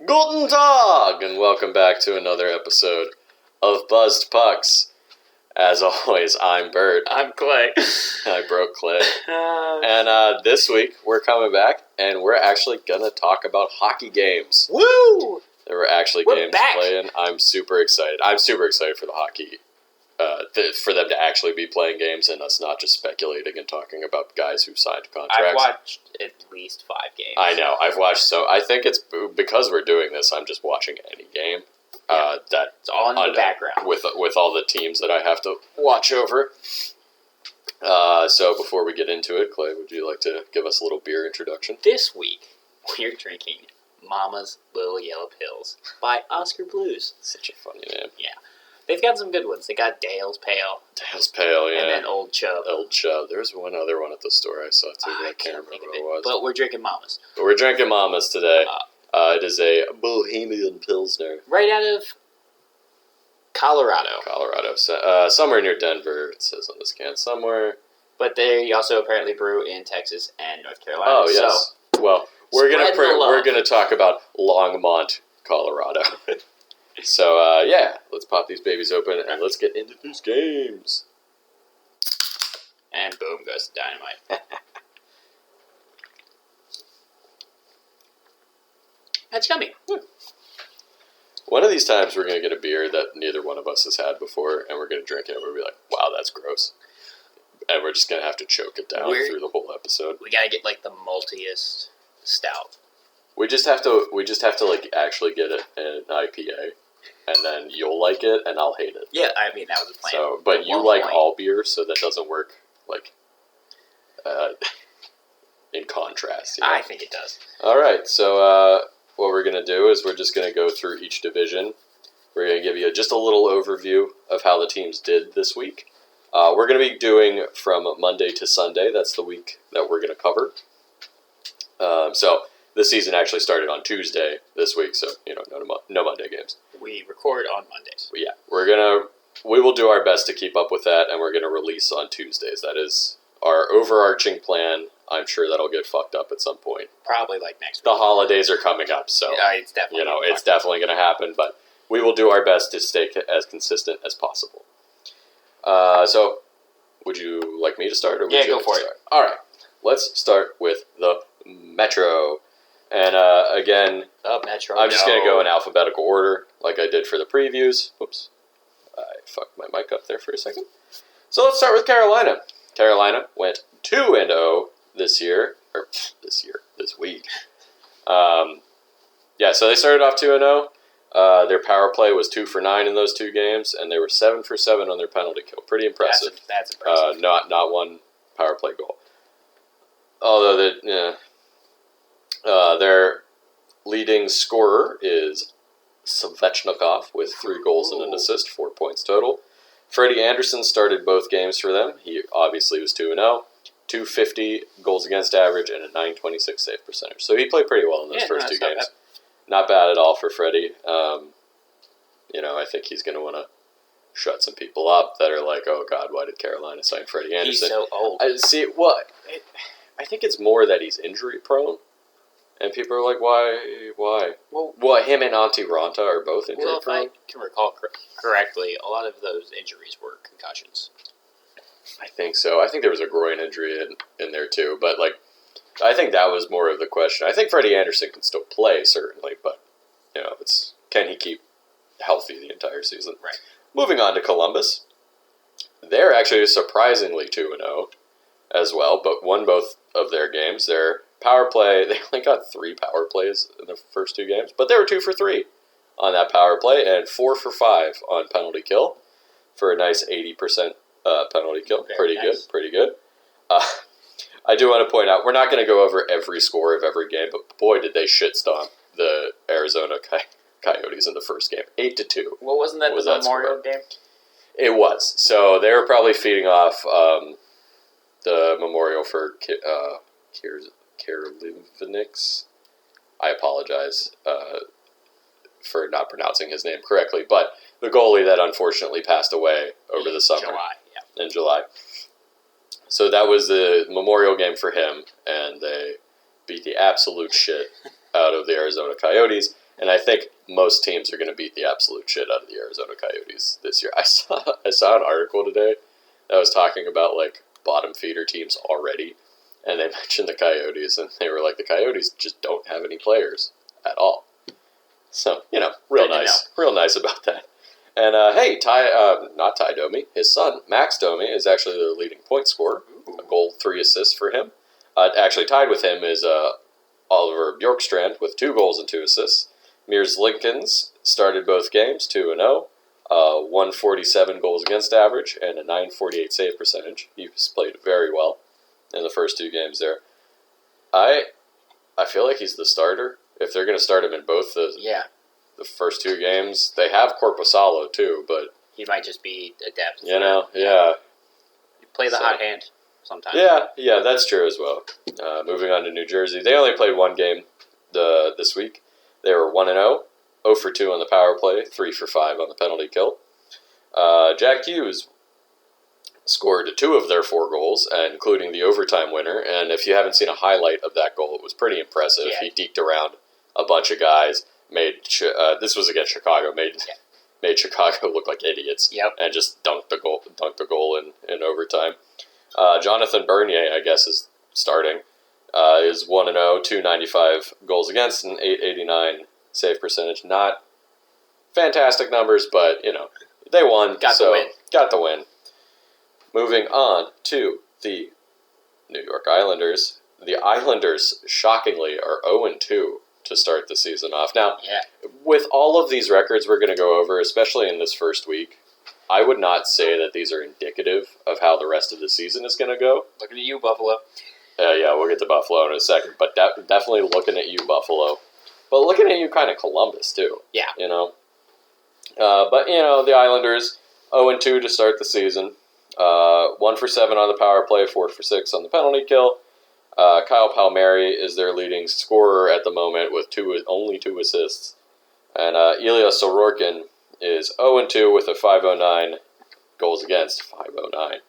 Guten Tag, and welcome back to another episode of Buzzed Pucks. As always, I'm Bert. I'm Clay. I broke Clay. And this week, we're coming back, and we're actually going to talk about hockey games. Woo! There were actually We're games back. playing. I'm super excited. I'm super excited for the hockey, for them to actually be playing games and us not just speculating and talking about guys who signed contracts. I've watched at least 5 games. I know. I've watched I think it's because we're doing this, I'm just watching any game. That's all in the background. With all the teams that I have to watch over. So before we get into it, Clay, would you like to give us a little beer introduction? This week, we're drinking Mama's Little Yellow Pills by Oscar Blues. Such a funny name. Yeah. They've got some good ones. They got Dale's Pale. Dale's Pale, yeah. And then Old Chub. Old Chub. There's one other one at the store I saw too, but I can't remember what it was. But we're drinking Mama's. But we're drinking Mama's today. It is a Bohemian Pilsner. Right out of Colorado. So, somewhere near Denver, it says on this can. Somewhere. But they also apparently brew in Texas and North Carolina. Oh, yes. So, well, we're gonna talk about Longmont, Colorado. So, yeah, let's pop these babies open and let's get into these games. And boom goes the dynamite. That's yummy. One of these times we're going to get a beer that neither one of us has had before, and we're going to drink it and we'll be like, wow, that's gross. And we're just going to have to choke it down through the whole episode. We got to get, like, the maltiest stout. We just have to, like, actually get an IPA. And then you'll like it, and I'll hate it. Yeah, I mean, that was the plan. So, but you like all beer, so that doesn't work, like, in contrast. You know? I think it does. All right, so what we're going to do is we're just going to go through each division. We're going to give you just a little overview of how the teams did this week. We're going to be doing from Monday to Sunday. That's the week that we're going to cover. So the season actually started on Tuesday this week, so no Monday games. We record on Mondays. Yeah, we will do our best to keep up with that, and we're going to release on Tuesdays. That is our overarching plan. I'm sure that'll get fucked up at some point. Probably like next week. The holidays are coming up, so it's definitely it's definitely going to happen. But we will do our best to stay as consistent as possible. So, would you like me to start, or would you go like for to it? Start? All right, let's start with the Metro. And again, Metro. I'm just going to go in alphabetical order, like I did for the previews. Whoops, I fucked my mic up there for a second. So let's start with Carolina. Carolina went 2-0 this week. So they started off 2-0. Their power play was 2 for 9 in those 2 games, and they were 7 for 7 on their penalty kill. Pretty impressive. That's impressive. Not one power play goal. Although their leading scorer is Svechnikov with 3 goals and an assist, 4 points total. Freddie Anderson started both games for them. He obviously was 2-0, 250 goals against average, and a 926 save percentage. So he played pretty well in those first 2 games. Not bad at all for freddie. I think he's going to want to shut some people up that are like, oh God, why did Carolina sign Freddie Anderson? He's so old. I think it's more that he's injury prone. And people are like, why? Well, him and Antti Ranta are both injury prone. Well, if I can recall correctly, a lot of those injuries were concussions. I think so. I think there was a groin injury in there too. But, I think that was more of the question. I think Freddie Anderson can still play, certainly. But, can he keep healthy the entire season? Right. Moving on to Columbus. They're actually surprisingly 2-0 as well, but won both of their games. Their power play, they only got 3 power plays in the first 2 games, but they were 2 for 3 on that power play and 4 for 5 on penalty kill for a nice 80% penalty kill. Very nice. Pretty good. I do want to point out, we're not going to go over every score of every game, but boy, did they shitstomp the Arizona Coyotes in the first game. 8-2. Well, wasn't that the Memorial game? It was. So they were probably feeding off the memorial for Kerlivnix. I apologize for not pronouncing his name correctly, but the goalie that unfortunately passed away over the summer. In July. So that was the memorial game for him, and they beat the absolute shit out of the Arizona Coyotes. And I think most teams are going to beat the absolute shit out of the Arizona Coyotes this year. I saw an article today that was talking about like bottom feeder teams already, and they mentioned the Coyotes, and they were like, the Coyotes just don't have any players at all. So, real nice about that. And hey, not Ty Domi, his son, Max Domi, is actually the leading point scorer. A goal, 3 assists for him. Actually tied with him is Oliver Bjorkstrand with 2 goals and 2 assists. Mears Linkens started both games 2-0, 147 goals against average and a 948 save percentage. He's played very well in the first 2 games there. I feel like he's the starter. If they're going to start him in both the first 2 games, they have Korpisalo too, but he might just be adapted. Yeah. You play the hot hand sometimes. Yeah, that's true as well. Moving on to New Jersey, they only played 1 game this week. They were 1-0, 0 for 2 on the power play, 3 for 5 on the penalty kill. Jack Hughes scored 2 of their 4 goals, including the overtime winner. And if you haven't seen a highlight of that goal, it was pretty impressive. Yeah. He deked around a bunch of guys. This was against Chicago. Made Chicago look like idiots. Yep. And just dunked the goal in overtime. Jonathan Bernier, I guess, is starting. Is 1-0, 295 goals against, and 889 save percentage. Not fantastic numbers, but they won. Got the win. Moving on to the New York Islanders. The Islanders, shockingly, are 0-2 to start the season off. Now, with all of these records we're going to go over, especially in this first week, I would not say that these are indicative of how the rest of the season is going to go. Looking at you, Buffalo. Yeah, we'll get to Buffalo in a second, but definitely looking at you, Buffalo. But looking at you, kind of Columbus, too. Yeah. But, the Islanders, 0-2 to start the season. 1 for 7 on the power play, 4 for 6 on the penalty kill. Kyle Palmieri is their leading scorer at the moment with only 2 assists. And Ilya Sorokin is 0-2 with a 509 goals against, 509,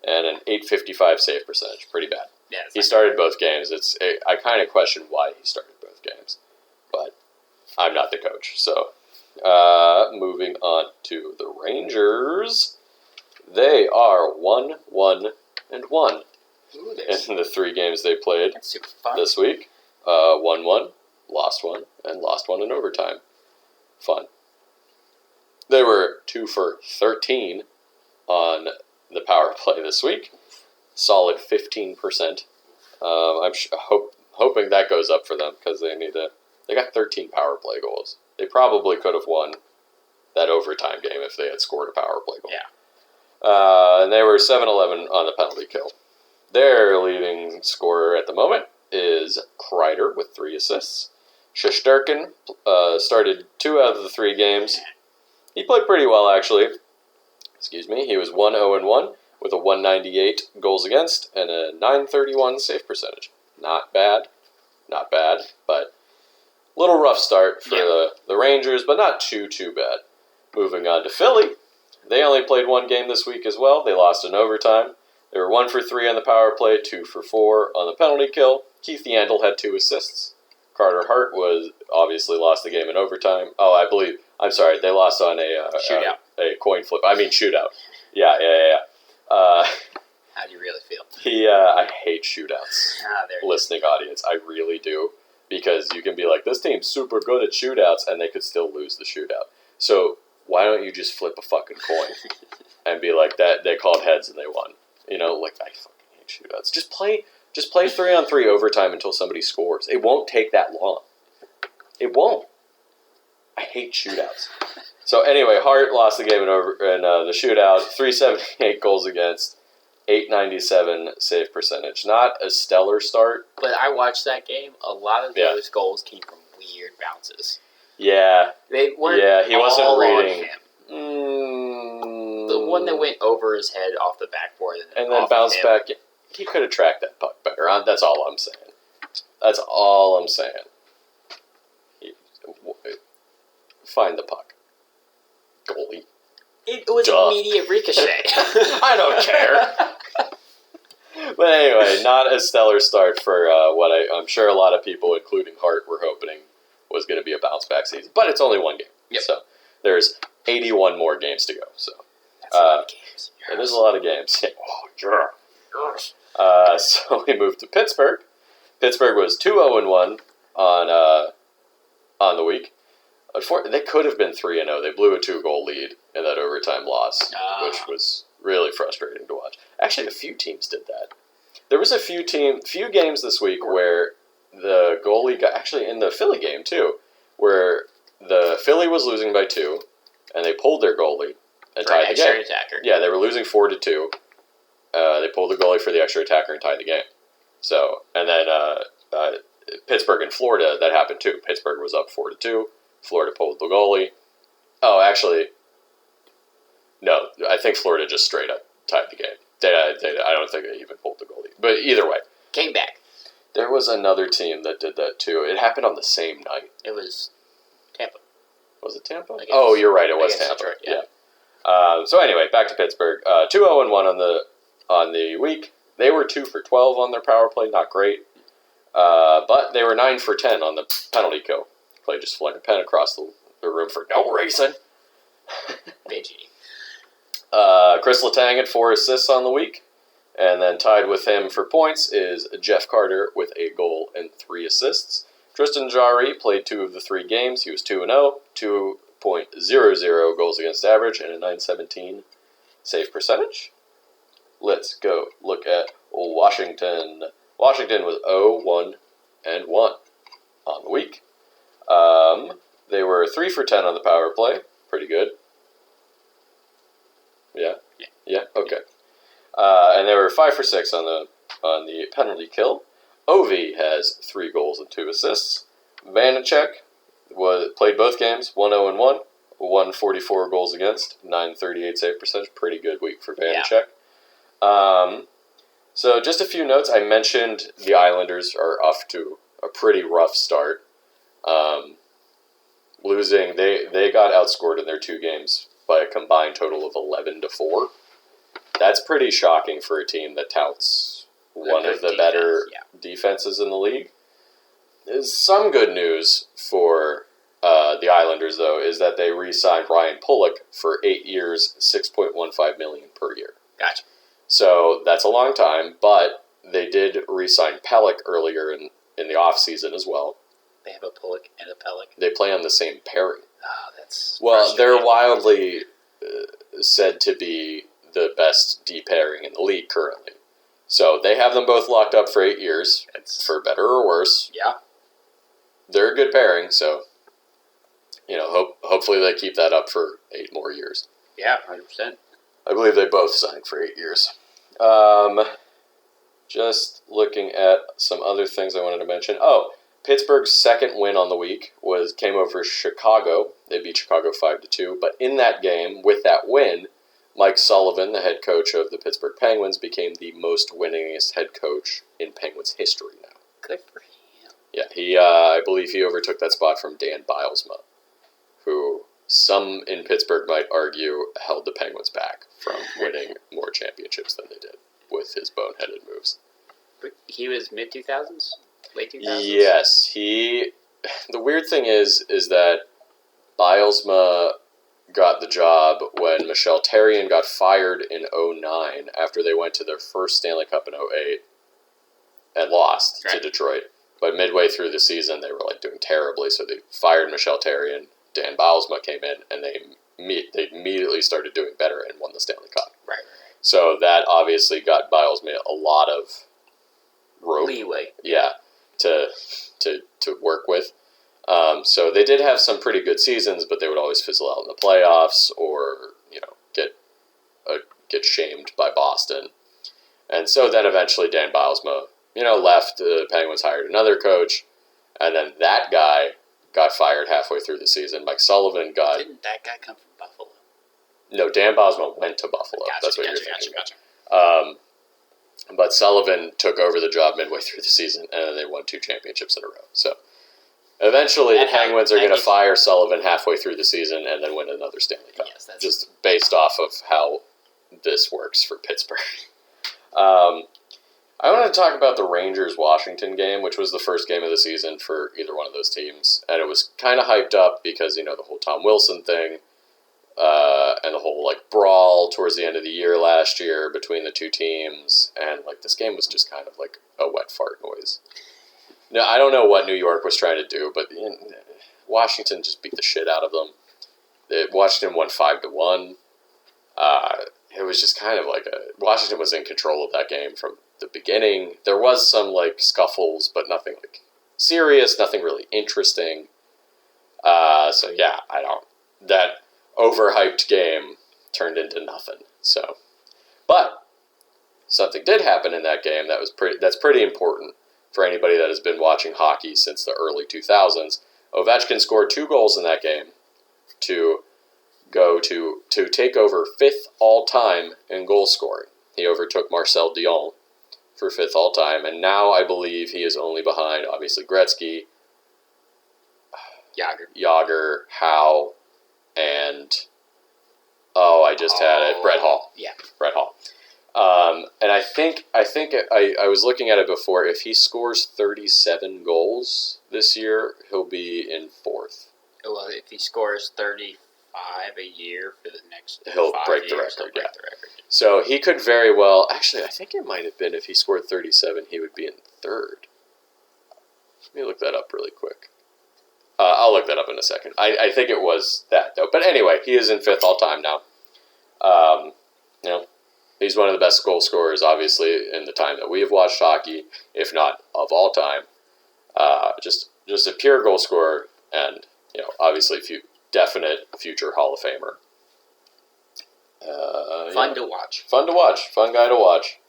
and an 855 save percentage. Pretty bad. Yeah, he started both games. I kind of question why he started both games, but I'm not the coach. So, moving on to the Rangers, they are 1-1-1 in the 3 games they played this week. 1-1, lost 1, and lost 1 in overtime. Fun. They were 2 for 13 on the power play this week. Solid 15%. I'm hoping that goes up for them because they got 13 power play goals. They probably could have won that overtime game if they had scored a power play goal. Yeah. And they were 7-11 on the penalty kill. Their leading scorer at the moment is Kreider with 3 assists. Shesterkin started 2 out of the 3 games. He played pretty well, actually. He was 1-0-1 with a 198 goals against and a 931 save percentage. Not bad, but a little rough start for the Rangers, but not too bad. Moving on to Philly. They only played 1 game this week as well. They lost in overtime. They were 1 for 3 on the power play, 2 for 4 on the penalty kill. Keith Yandle had 2 assists. Carter Hart obviously lost the game in overtime. They lost on a shootout. A coin flip. Shootout. Yeah. How do you really feel? I hate shootouts. There Listening audience, I really do. Because you can be like, this team's super good at shootouts, and they could still lose the shootout. So why don't you just flip a fucking coin and be like, that they called heads and they won? I fucking hate shootouts. Just play 3-on-3 overtime until somebody scores. It won't take that long. It won't. I hate shootouts. So anyway, Hart lost the game in the shootout. 378 goals against, 897 save percentage. Not a stellar start. But I watched that game. A lot of those goals came from weird bounces. Yeah. They weren't. Yeah, he wasn't reading. The one that went over his head off the backboard and then bounced back. He could have tracked that puck better. That's all I'm saying. Find the puck. Goalie. It was immediate ricochet. I don't care. But anyway, not a stellar start for what I'm sure a lot of people, including Hart, were hoping was going to be a bounce back season, but it's only one game. Yep. So there's 81 more games to go. So That's a lot of games. it is a lot of games. So we moved to Pittsburgh. Pittsburgh was 2-0-1 on the week. They could have been 3-0. They blew a 2-goal lead in that overtime loss, which was really frustrating to watch. Actually, a few teams did that. There was a few games this week where the goalie got, actually in the Philly game too, where the Philly was losing by 2, and they pulled their goalie and tied the game. Attacker. Yeah, they were losing 4-2. They pulled the goalie for the extra attacker and tied the game. So, and then Pittsburgh and Florida, that happened too. Pittsburgh was up 4-2. Florida pulled the goalie. Oh, actually, no. I think Florida just straight up tied the game. I don't think they even pulled the goalie. But either way. Came back. There was another team that did that too. It happened on the same night. It was Tampa. Was it Tampa? Oh, you're right. It was Tampa. Detroit, yeah. So anyway, back to Pittsburgh. 2-0-1 on the week. They were 2 for 12 on their power play. Not great. But they were 9 for 10 on the penalty kill. Clay just flying a pen across the room for no reason. Bitchy. Chris Letang had 4 assists on the week. And then tied with him for points is Jeff Carter with a goal and 3 assists. Tristan Jarry played 2 of the 3 games. He was 2-0, 2.00 goals against average, and a .917 save percentage. Let's go look at Washington. Washington was 0-1-1 on the week. They were 3 for 10 on the power play. Pretty good. Yeah? Yeah? Okay. And they were 5 for 6 on the penalty kill. Ovi has 3 goals and 2 assists. Vanacek played both games, 1-0-1, 144 goals against, 938 save percentage. Pretty good week for Vanacek. Yeah. So just a few notes. I mentioned the Islanders are off to a pretty rough start. Losing, they got outscored in their 2 games by a combined total of 11-4. That's pretty shocking for a team that touts one of the better defenses in the league. There's some good news for the Islanders, though, is that they re-signed Ryan Pulock for 8 years, $6.15 million per year. Gotcha. So that's a long time, but they did re-sign Pelech earlier in the offseason as well. They have a Pulock and a Pelech. They play on the same pairing. Oh, that's they're wildly said to be the best D pairing in the league currently. So they have them both locked up for 8 years, for better or worse. Yeah. They're a good pairing, so hopefully they keep that up for 8 more years. Yeah, 100%. I believe they both signed for 8 years. Just looking at some other things I wanted to mention. Oh, Pittsburgh's second win on the week came over Chicago. They beat Chicago 5-2, but in that game, with that win, Mike Sullivan, the head coach of the Pittsburgh Penguins, became the most winningest head coach in Penguins history now. Good for him. Yeah, I believe he overtook that spot from Dan Bilesma, who some in Pittsburgh might argue held the Penguins back from winning more championships than they did with his boneheaded moves. But he was mid-2000s? Late 2000s? Yes. The weird thing is that Bilesma got the job when Michel Therrien got fired in 2009 after they went to their first Stanley Cup in 2008 and lost to Detroit. But midway through the season, they were doing terribly, so they fired Michel Therrien. Dan Bilesma came in, and they immediately started doing better and won the Stanley Cup. Right. So that obviously got Bilesma a lot of leeway. Yeah, to work with. So they did have some pretty good seasons, but they would always fizzle out in the playoffs or get shamed by Boston. And so then eventually Dan Bilesma left. The Penguins hired another coach, and then that guy got fired halfway through the season. Mike Sullivan got... Didn't that guy come from Buffalo? No, Dan Bilesma went to Buffalo. Gotcha, That's what you're thinking. Gotcha. But Sullivan took over the job midway through the season, and they won 2 championships in a row. So eventually the Penguins are going to fire Sullivan halfway through the season and then win another Stanley Cup. Yes, that's just based off of how this works for Pittsburgh. I want to talk about the Rangers-Washington game, which was the first game of the season for either one of those teams. And it was kind of hyped up because, the whole Tom Wilson thing and the whole, brawl towards the end of the year last year between the two teams. And, this game was just kind of like a wet fart noise. Now, I don't know what New York was trying to do, but Washington just beat the shit out of them. Washington won 5-1. It was just kind of Washington was in control of that game from the beginning. There was some scuffles, but nothing serious, nothing really interesting. So yeah, that overhyped game turned into nothing. So, but something did happen in that game that's pretty important for anybody that has been watching hockey since the early 2000s. Ovechkin scored 2 goals in that game to go to take over 5th all-time in goal scoring. He overtook Marcel Dion for 5th all-time, and now I believe he is only behind, obviously, Gretzky, Yager, Howe, and, I just had it, Brett Hall. Yeah. Brett Hall. And I think I was looking at it before, if he scores 37 goals this year, he'll be in 4th. Well, if he scores 35 a year for the next he'll 5 break the years, record. he'll break the record. So he could very well... Actually, I think it might have been if he scored 37, he would be in 3rd. Let me look that up really quick. I'll look that up in a second. I think it was that, though. But anyway, he is in 5th all-time now. He's one of the best goal scorers, obviously, in the time that we have watched hockey, if not of all time. Just a pure goal scorer, and obviously, definite future Hall of Famer. Fun to watch. Fun to watch. Fun guy to watch.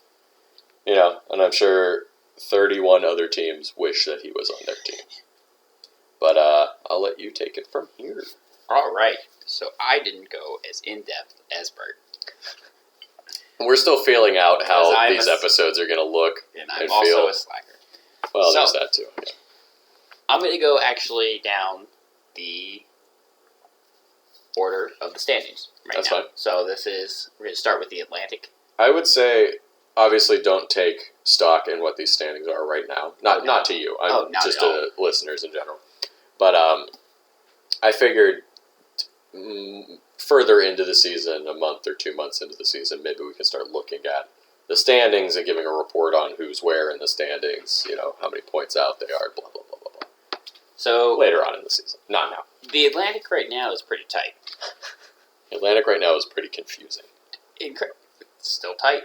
And I'm sure 31 other teams wish that he was on their team. But I'll let you take it from here. All right. So I didn't go as in-depth as Bert. We're still feeling out how these episodes are going to look and I'm also a slacker. Well, there's that too. Yeah. I'm going to go actually down the order of the standings right That's now. fine. So we're going to start with the Atlantic. I would say, obviously, don't take stock in what these standings are right now. Not to you. Just to listeners in general. But I figured further into the season, a month or 2 months into the season, maybe we can start looking at the standings and giving a report on who's where in the standings, how many points out they are, blah, blah, blah, blah, blah. So later on in the season. Not now. The Atlantic right now is pretty tight. Atlantic right now is pretty confusing. It's still tight.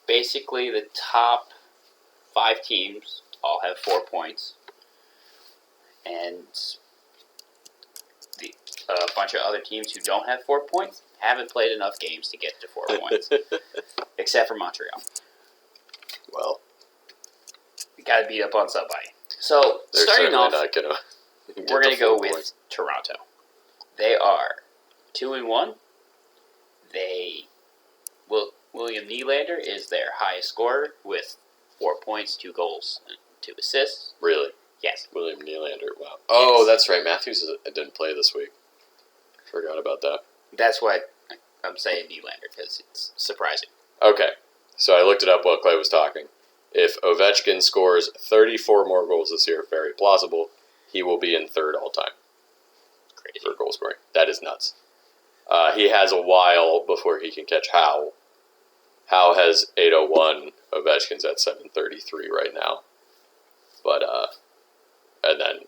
Basically, the top 5 teams all have 4 points. And a bunch of other teams who don't have 4 points haven't played enough games to get to 4 points. Except for Montreal. Well, we got to beat up on somebody. So, starting off, we're going to go with Toronto. They are 2-1. William Nylander is their highest scorer with 4 points, 2 goals, and 2 assists. Really? Yes. William Nylander, wow. Oh, yes. That's right. Matthews didn't play this week. Forgot about that. That's why I'm saying Nylander, because it's surprising. Okay. So I looked it up while Clay was talking. If Ovechkin scores 34 more goals this year, very plausible, he will be in 3rd all-time. Crazy. For goal scoring. That is nuts. He has a while before he can catch Howe. Howe has 801. Ovechkin's at 733 right now. But, and then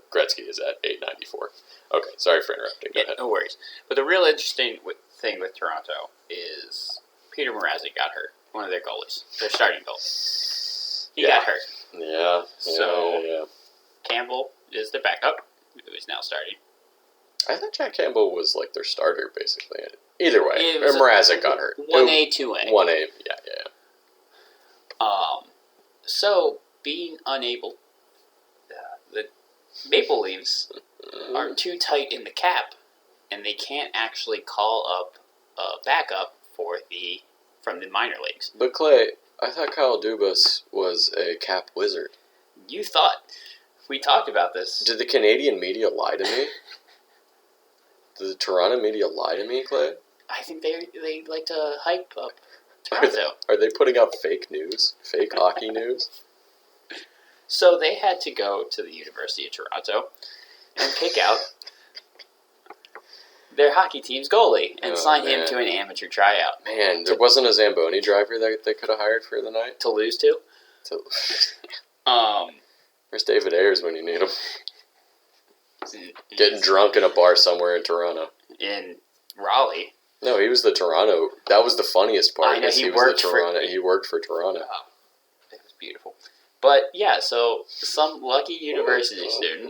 Gretzky is at 894. Okay, sorry for interrupting. Go ahead. No worries. But the real interesting thing with Toronto is Peter Mrazek got hurt. One of their goalies. Their starting goalie. He got hurt. Yeah. So, Campbell is their backup, who is now starting. I thought Jack Campbell was their starter, basically. Either way, Mrazek got hurt. 1A, 2A. 1A, yeah. So, being unable, the Maple Leafs are too tight in the cap, and they can't actually call up a backup from the minor leagues. But Clay, I thought Kyle Dubas was a cap wizard. You thought. We talked about this. Did the Canadian media lie to me? Did the Toronto media lie to me, Clay? I think they like to hype up Toronto. Are they putting up fake news? Fake hockey news? So they had to go to the University of Toronto and pick out their hockey team's goalie and sign him to an amateur tryout. Man, there wasn't a Zamboni driver that they could have hired for the night? To lose to? Where's David Ayers when you need him? Getting drunk in a bar somewhere in Toronto. In Raleigh. No, he was the Toronto. That was the funniest part. I know, he worked for Toronto. He worked for Toronto. Oh, it was beautiful. But yeah, so some lucky university student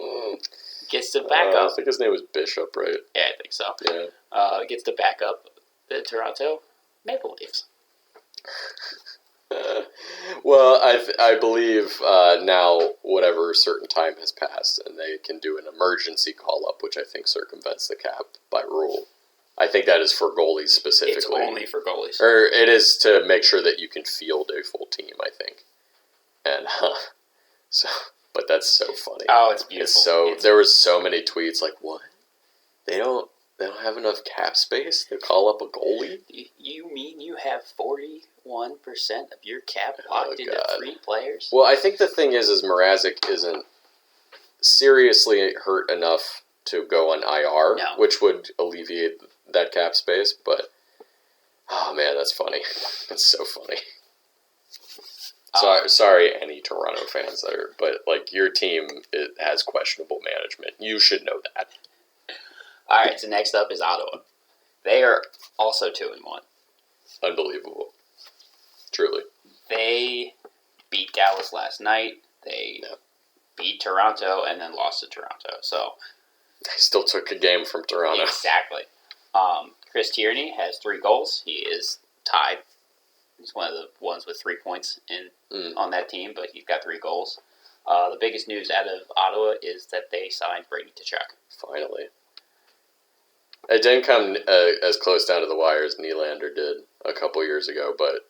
gets to back up. I think his name was Bishop, right? Yeah, I think so. Yeah. Gets to back up the Toronto Maple Leafs. Well, I believe now whatever certain time has passed, and they can do an emergency call up, which I think circumvents the cap by rule. I think that is for goalies specifically. It's only for goalies. Or it is to make sure that you can field a full team, I think. And but that's so funny. Oh, it's beautiful. There was so many tweets like, what? They don't have enough cap space to call up a goalie? You mean you have 41% of your cap locked into 3 players? Well, I think the thing is Mrazek isn't seriously hurt enough to go on IR, which would alleviate that cap space, but oh man, that's funny. That's so funny. Sorry, any Toronto fans there, but like your team has questionable management. You should know that. All right, so next up is Ottawa. They are also 2-1. Unbelievable. Truly. They beat Dallas last night. They beat Toronto and then lost to Toronto. So they still took a game from Toronto. Exactly. Chris Tierney has 3 goals. He is tied. He's one of the ones with 3 points on that team, but he's got 3 goals. The biggest news out of Ottawa is that they signed Brady Tkachuk. Finally. It didn't come as close down to the wire as Nylander did a couple years ago, but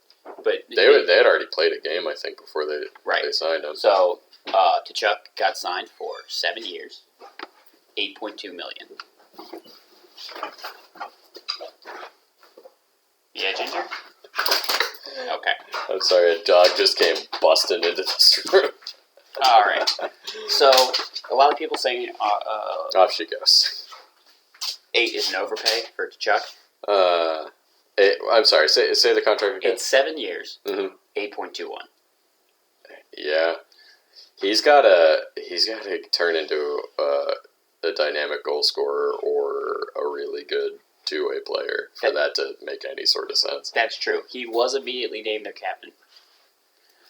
they had already played a game, I think, before they signed him. So Tkachuk got signed for 7 years, $8.2 million. Yeah, Ginger? Okay. I'm sorry, a dog just came busting into this room. All right. So, a lot of people saying... off she goes. 8 is an overpay for Tkachuk. I'm sorry, say the contract again. It's 7 years, 8.21. Yeah. He's got to turn into a dynamic goal scorer or a really good two-way player for that to make any sort of sense. That's true. He was immediately named their captain.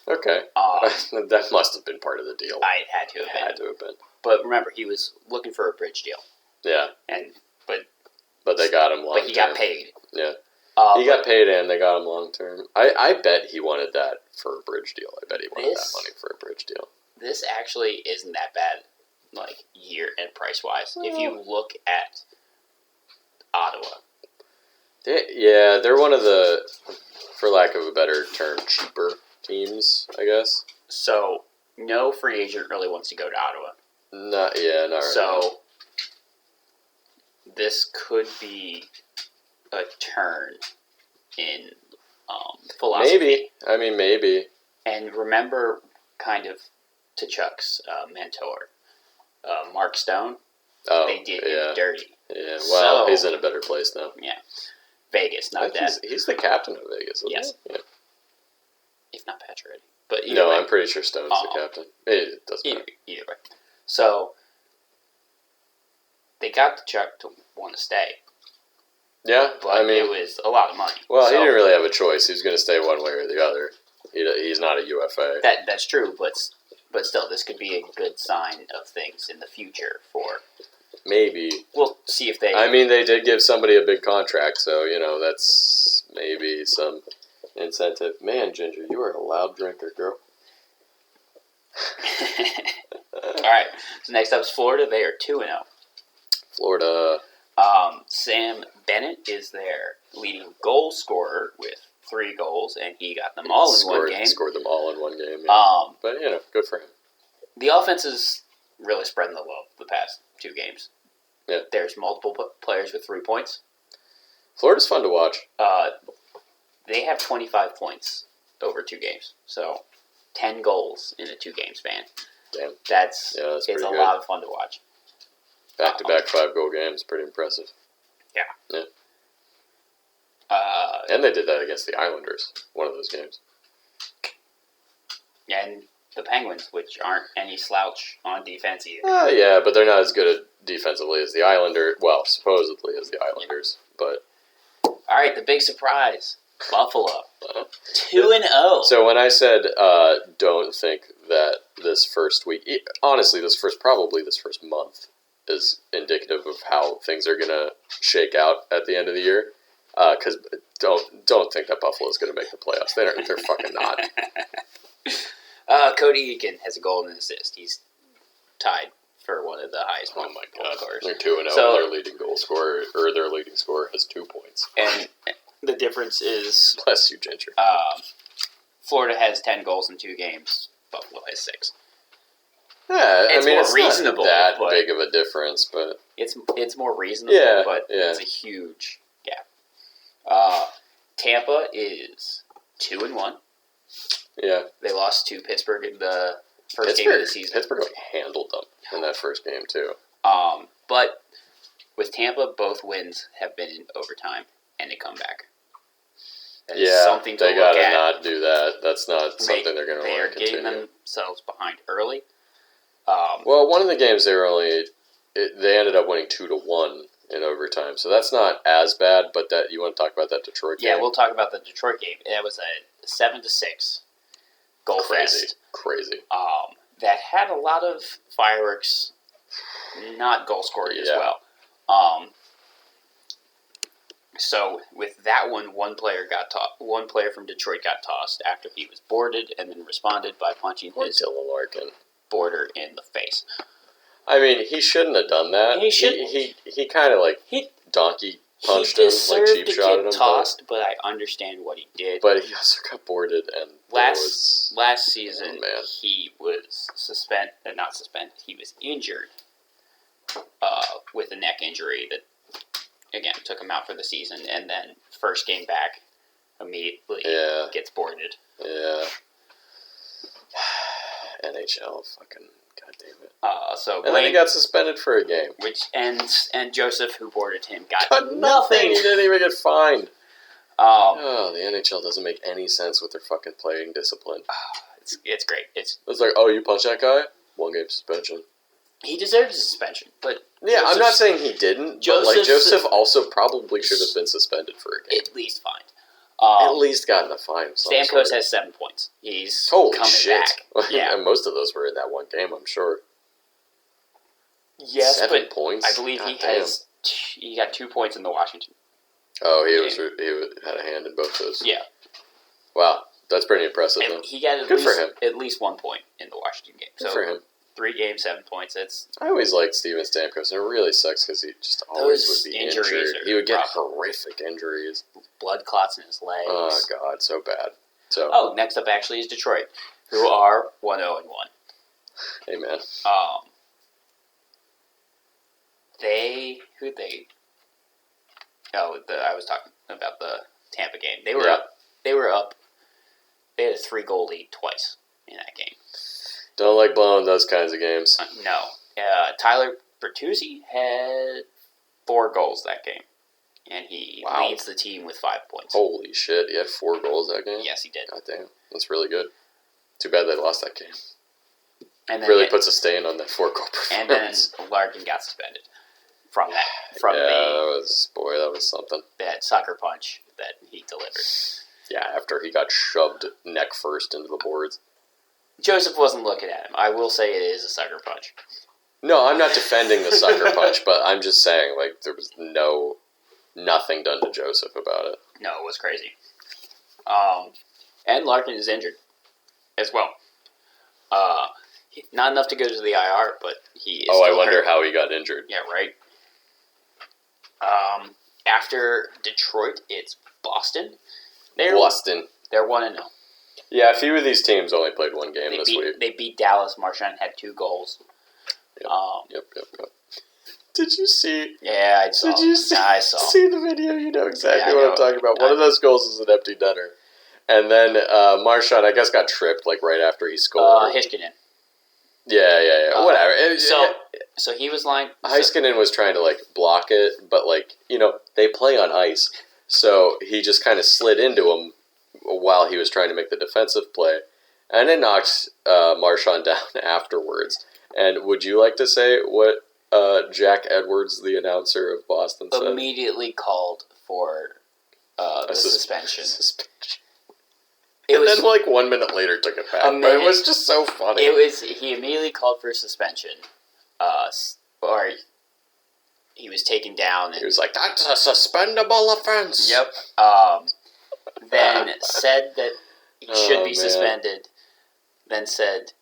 Okay. That must have been part of the deal. It had to have been. But remember, he was looking for a bridge deal. Yeah. But they got him long term. But he got paid. Yeah. He got paid and they got him long term. I bet he wanted that for a bridge deal. I bet he wanted that money for a bridge deal. This actually isn't that bad, like, year and price-wise. If you look at Ottawa. They're one of the, for lack of a better term, cheaper teams, I guess. So, no free agent really wants to go to Ottawa. Not really. So, this could be a turn in philosophy. Maybe. And remember, kind of, Tkachuk's mentor, Mark Stone. Oh, they did him dirty. Yeah, well, he's in a better place now. Yeah. Vegas, not that. He's the captain of Vegas, isn't he? Yeah. If not Pacioretty. But way. I'm pretty sure Stone's the captain. It doesn't matter. Either way. So, they got Tkachuk to want to stay. Yeah, but it was a lot of money. Well, he didn't really have a choice. He was going to stay one way or the other. He's not a UFA. That's true, but still, this could be a good sign of things in the future for... Maybe. We'll see if they... they did give somebody a big contract, so, that's maybe some incentive. Man, Ginger, you are a loud drinker, girl. All right, so next up is Florida. They are 2-0. Florida. Sam Bennett is their leading goal scorer with 3 goals, and he got them all in one game. Scored them all in one game. Yeah. But, good for him. The offense is really spreading the love the past 2 games. Yeah. There's multiple players with 3 points. Florida's fun to watch. they have 25 points over 2 games. So 10 goals in a 2-game span. Damn. It's pretty a good. lot of fun to watch. Back-to-back 5-goal games, pretty impressive. Yeah. And they did that against the Islanders, one of those games. And the Penguins, which aren't any slouch on defense either. Yeah, but they're not as good at defensively as the Islanders. Well, supposedly as the Islanders, but... All right, the big surprise. Buffalo. 2-0. So when I said don't think that this first week... Honestly, this first month is indicative of how things are going to shake out at the end of the year. Because don't think that Buffalo's going to make the playoffs. They're fucking not. Cody Eakin has a goal and an assist. He's tied for one of the highest goal scorers. They're 2-0. So, their leading goal scorer, or their leading scorer, has 2 points. And the difference is... Bless you, Ginger. Florida has 10 goals in 2 games. Buffalo has 6. Yeah, it's reasonable, not that big of a difference, but... It's more reasonable, but it's a huge gap. Tampa is 2-1. Yeah. They lost to Pittsburgh in the first game of the season. Pittsburgh handled them in that first game, too. But with Tampa, both wins have been in overtime and a comeback. That is something to they look gotta at. not do that. That's not something they're going to want to continue. They are getting themselves behind early. Well, one of the games they ended up winning 2-1 in overtime, so that's not as bad. But that you want to talk about that Detroit game? Yeah, we'll talk about the Detroit game. That was a 7-6 goal fest. Crazy. That had a lot of fireworks, not goal scoring as well. So with that one player from Detroit got tossed after he was boarded, and then responded by punching his Dylan Larkin boarder in the face. I mean, he shouldn't have done that. He should. He kind of donkey punched him, cheap shot at him. Tossed, but I understand what he did. But he also got boarded, and last season he was not suspended. He was injured with a neck injury that again took him out for the season, and then first game back immediately gets boarded. Yeah. NHL, fucking goddamn it. And then he got suspended for a game. And Joseph, who boarded him, got nothing. He didn't even get fined. The NHL doesn't make any sense with their fucking playing discipline. It's great. It's like, you punched that guy? 1 game suspension. He deserves a suspension, but I'm not saying he didn't. Joseph also probably should have been suspended for a game. At least fined. At least gotten a fine. Stamkos has 7 points. He's coming back. Yeah, and most of those were in that one game, I'm sure. Yes, 7 points. I believe he got 2 points in the Washington. Oh, he had a hand in both those. Yeah. Wow, that's pretty impressive. And he got at least 1 point in the Washington game. Good for him. 3 games, 7 points. I always liked Steven Stamkos, and it really sucks because he just always would be injured. He would get horrific injuries. Blood clots in his legs. Oh, God, so bad. So. Next up actually is Detroit, who are 1-0-1. Hey, man. I was talking about the Tampa game. They were up. They had a 3-goal lead twice in that game. Don't like blowing those kinds of games. No. Tyler Bertuzzi had 4 goals that game. And he leads the team with 5 points. Holy shit, he had 4 goals that game? Yes, he did. God damn, that's really good. Too bad they lost that game. And then really puts a stain on that 4-goal performance. And then Larkin got suspended from that. That was something. That sucker punch that he delivered. Yeah, after he got shoved neck first into the boards. Joseph wasn't looking at him. I will say it is a sucker punch. No, I'm not defending the sucker punch, but I'm just saying, there was nothing done to Joseph about it. No, it was crazy. And Larkin is injured as well. Not enough to go to the IR, but he is I wonder how he got injured. Yeah, right. After Detroit, it's Boston. They're 1-0. Yeah, a few of these teams only played 1 game this week. They beat Dallas. Marchand had 2 goals. Yep. Did you see? Yeah, I saw. Did you see? I saw. See the video? You know exactly Yeah, what I'm talking about. One of those goals is an empty netter, and then Marchand, I guess, got tripped like right after he scored. Heiskanen. Yeah. Whatever. So he was lying. Heiskanen was trying to like block it, but like they play on ice, so he just kind of slid into him while he was trying to make the defensive play, and it knocked Marchand down afterwards. And would you like to say what Jack Edwards, the announcer of Boston, said? Immediately called for the suspension. And then, like 1 minute later, took it back. But it was just so funny. He immediately called for suspension, or he was taken down. And, he was like, "That's a suspendable offense." Yep. Then said that he should be suspended. Then said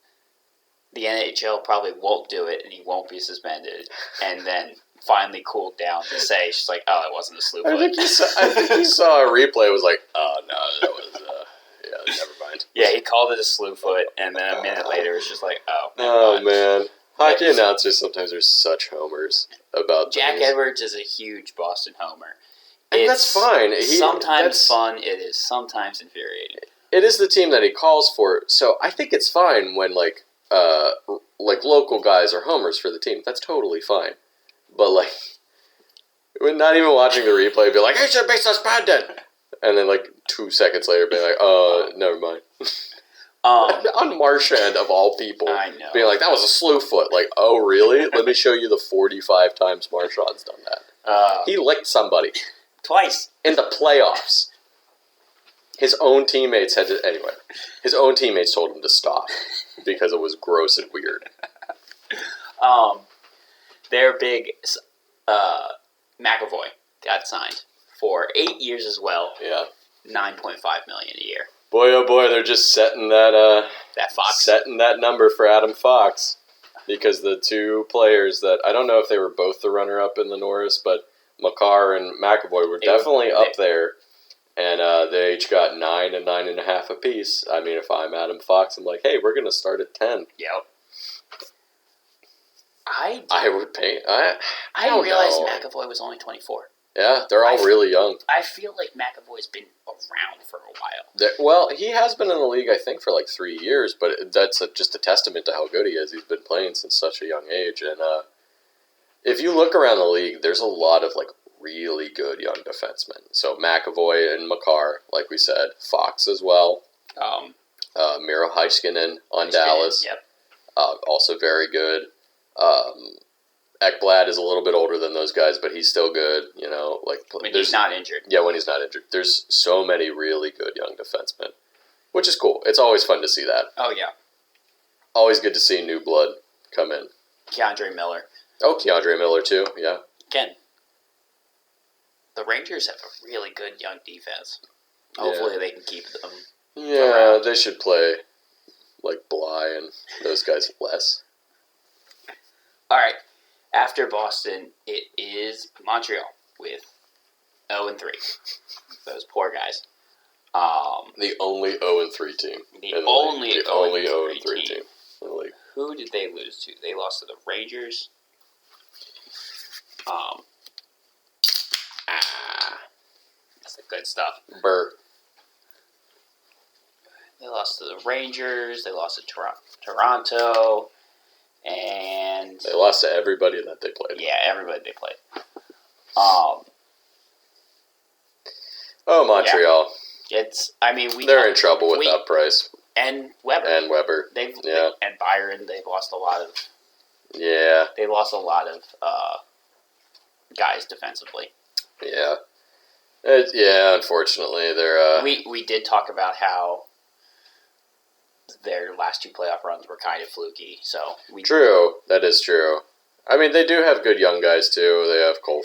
the NHL probably won't do it, and he won't be suspended. And then finally cooled down to say, she's like, "Oh, it wasn't a slew foot." I think he saw a replay. Was like, "Oh no, that was." Never mind. Yeah, he called it a slew foot, and then a minute later, it's just like, oh. Oh, man. Hockey announcers sometimes are such homers about Jack things. Edwards is a huge Boston homer. And that's fine. Sometimes fun, it is sometimes infuriating. It is the team that he calls for, so I think it's fine when, like local guys are homers for the team. That's totally fine. But, like, when not even watching the replay, be like, "He should be suspended!" And then, like, 2 seconds later, being like, never mind. On Marchand, of all people, I know. being like, that was a slew foot. Like, oh, really? Let me show you the 45 times Marchand's done that. He licked somebody. Twice. In the playoffs. His own teammates had to... Anyway, his own teammates told him to stop because it was gross and weird. Their big McAvoy got signed for 8 years as well. Yeah. $9.5 million a year. Boy, oh boy, they're just setting that Fox. Setting that number for Adam Fox. Because the two players that, I don't know if they were both the runner-up in the Norris, but Makar and McAvoy were definitely up there. And they each got 9 and 9.5 apiece. I mean, if I'm Adam Fox, I'm like, hey, we're going to start at 10. Yep. I would pay. I didn't realize McAvoy was only 24. Yeah, they're all really young. I feel like McAvoy's been around for a while. Well, he has been in the league, I think, for like 3 years, but that's just a testament to how good he is. He's been playing since such a young age. And if you look around the league, there's a lot of like really good young defensemen. So McAvoy and Makar, like we said, Fox as well. Miro Heiskanen on Dallas. Yep. Also very good. Ekblad is a little bit older than those guys, but he's still good, when he's not injured. Yeah, when he's not injured. There's so many really good young defensemen, which is cool. It's always fun to see that. Oh, yeah. Always good to see new blood come in. Keandre Miller. Oh, Keandre Miller, too, yeah. Again, the Rangers have a really good young defense. Hopefully they can keep them around. They should play like Bly and those guys less. All right. After Boston, it is Montreal with 0-3. Those poor guys. The only 0-3 team. The only 0-3 team in the league. Who did they lose to? They lost to the Rangers. That's the good stuff. Burr. They lost to the Rangers. They lost to Toronto. And they lost to everybody that they played. Yeah, everybody they played. Montreal. Yeah. They're in trouble with that price. And Weber. And Byron. They've lost a lot of. Yeah. They lost a lot of guys defensively. Yeah. Unfortunately, they're. We did talk about how their last two playoff runs were kind of fluky. True, that is true. I mean, they do have good young guys too. They have Cole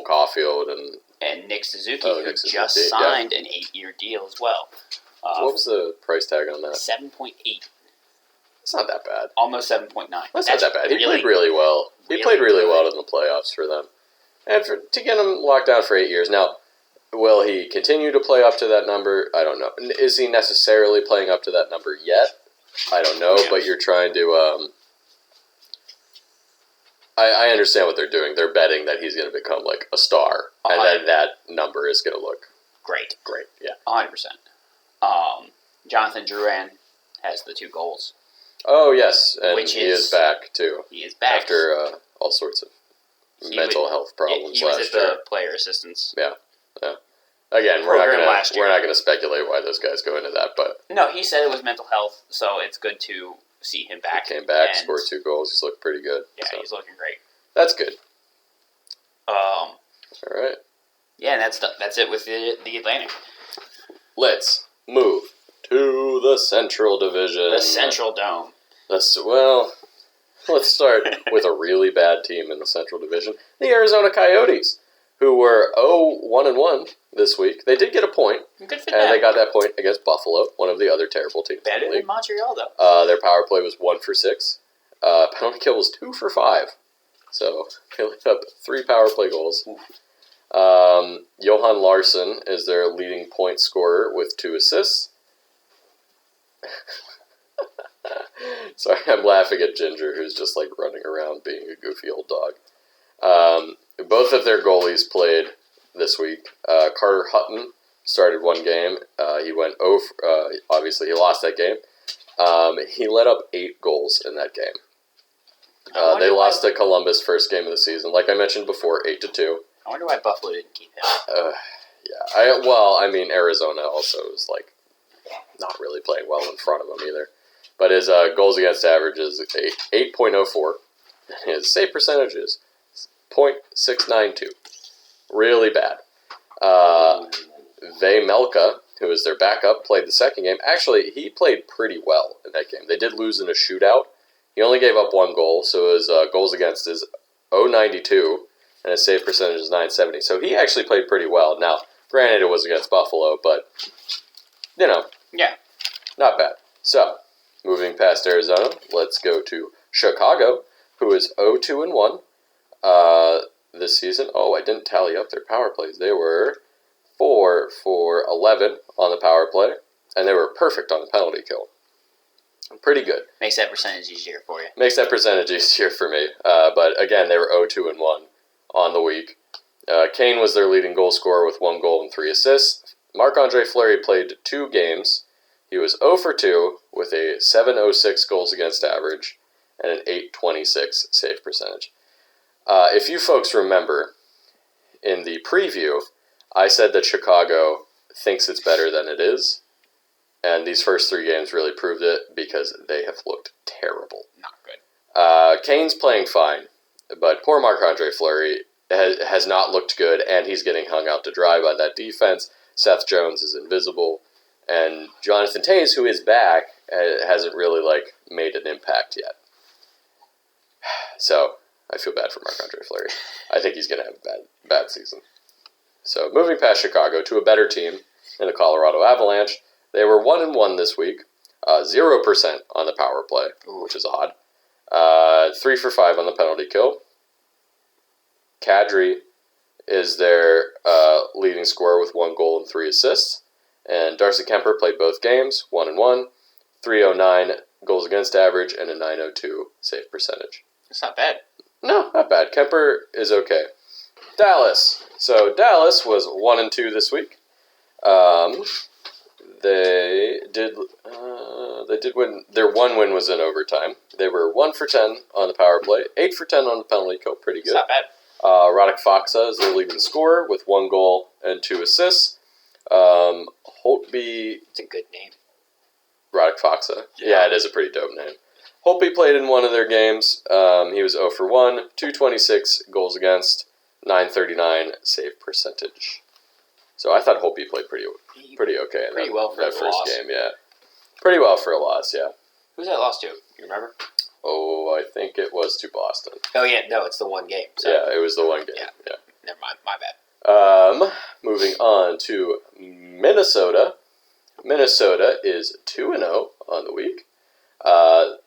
Caulfield and Nick Suzuki, who just signed an 8-year deal as well. What was the price tag on that? 7.8. It's not that bad. Almost 7.9. That's not that bad. He played really well. He played really well in the playoffs for them, and to get him locked down for 8 years now. Will he continue to play up to that number? I don't know. Is he necessarily playing up to that number yet? I don't know, but you're trying to... I understand what they're doing. They're betting that he's going to become like a star, and then that number is going to look great. Yeah, 100%. Jonathan Joran has the 2 goals. Oh yes, and he is back too. He is back after all sorts of mental health problems. He was at the player assistance. Yeah. Again, we're not gonna speculate why those guys go into that, but no, he said it was mental health, so it's good to see him back. He came back, scored 2 goals. He's looked pretty good. Yeah, he's looking great. That's good. All right. Yeah, and that's it with the Atlantic. Let's move to the Central Division. The Central Dome. Let's start with a really bad team in the Central Division, the Arizona Coyotes, who were 0-1-1 this week. They did get a point. Good for them. And they got that point against Buffalo, one of the other terrible teams. Better than Montreal, though. Their power play was 1 for 6. Penalty kill was 2 for 5. So they lit up 3 power play goals. Johan Larsson is their leading point scorer with 2 assists. Sorry, I'm laughing at Ginger, who's just like running around being a goofy old dog. Both of their goalies played this week. Carter Hutton started 1 game. He went 0. Obviously, he lost that game. He let up 8 goals in that game. They lost to Columbus first game of the season. Like I mentioned before, 8-2. I wonder why Buffalo didn't keep him. Arizona also was like not really playing well in front of him either. But his goals against average is 8.04. His save percentage is .692. Really bad. Melka, who is their backup, played the second game. Actually, he played pretty well in that game. They did lose in a shootout. He only gave up 1 goal, so his goals against is .092, and his save percentage is .970. So he actually played pretty well. Now, granted, it was against Buffalo, but, yeah, not bad. So, moving past Arizona, let's go to Chicago, who is 0-2-1 this season. Oh, I didn't tally up their power plays. They were 4 for 11 on the power play, and they were perfect on the penalty kill. Pretty good. Makes that percentage easier for you. Makes that percentage easier for me. But again, they were 0-2-1 on the week. Kane was their leading goal scorer with 1 goal and 3 assists. Marc-Andre Fleury played 2 games. He was 0 for 2 with a 7.06 goals against average and an 8.26 save percentage. If you folks remember, in the preview, I said that Chicago thinks it's better than it is. And these first 3 games really proved it because they have looked terrible. Not good. Kane's playing fine, but poor Marc-Andre Fleury has not looked good, and he's getting hung out to dry by that defense. Seth Jones is invisible, and Jonathan Toews, who is back, hasn't really made an impact yet. So I feel bad for Marc-Andre Fleury. I think he's going to have a bad season. So moving past Chicago to a better team in the Colorado Avalanche. They were 1-1 this week, 0% on the power play, which is odd. 3 for 5 on the penalty kill. Kadri is their leading scorer with 1 goal and 3 assists. And Darcy Kemper played both games, 1-1, 309 goals against average, and a 902 save percentage. It's not bad. No, not bad. Kemper is okay. Dallas. So Dallas was 1-2 this week. They did win. Their 1 win was in overtime. They were 1 for 10 on the power play, 8 for 10 on the penalty kill. Pretty good. It's not bad. Radek Faksa is their leading scorer with 1 goal and 2 assists. Holtby. It's a good name. Radek Faksa. Yeah, it is a pretty dope name. Holtby played in one of their games. He was 0 for 1, 226 goals against, 939 save percentage. So I thought Holtby played pretty okay in that first game. Yeah, pretty well for a loss. Yeah. Who's that lost to? You remember? Oh, I think it was to Boston. Oh yeah, no, it's the 1 game. So. Yeah, it was the 1 game. Yeah. Never mind, my bad. Moving on to Minnesota. Minnesota is 2-0 on the week.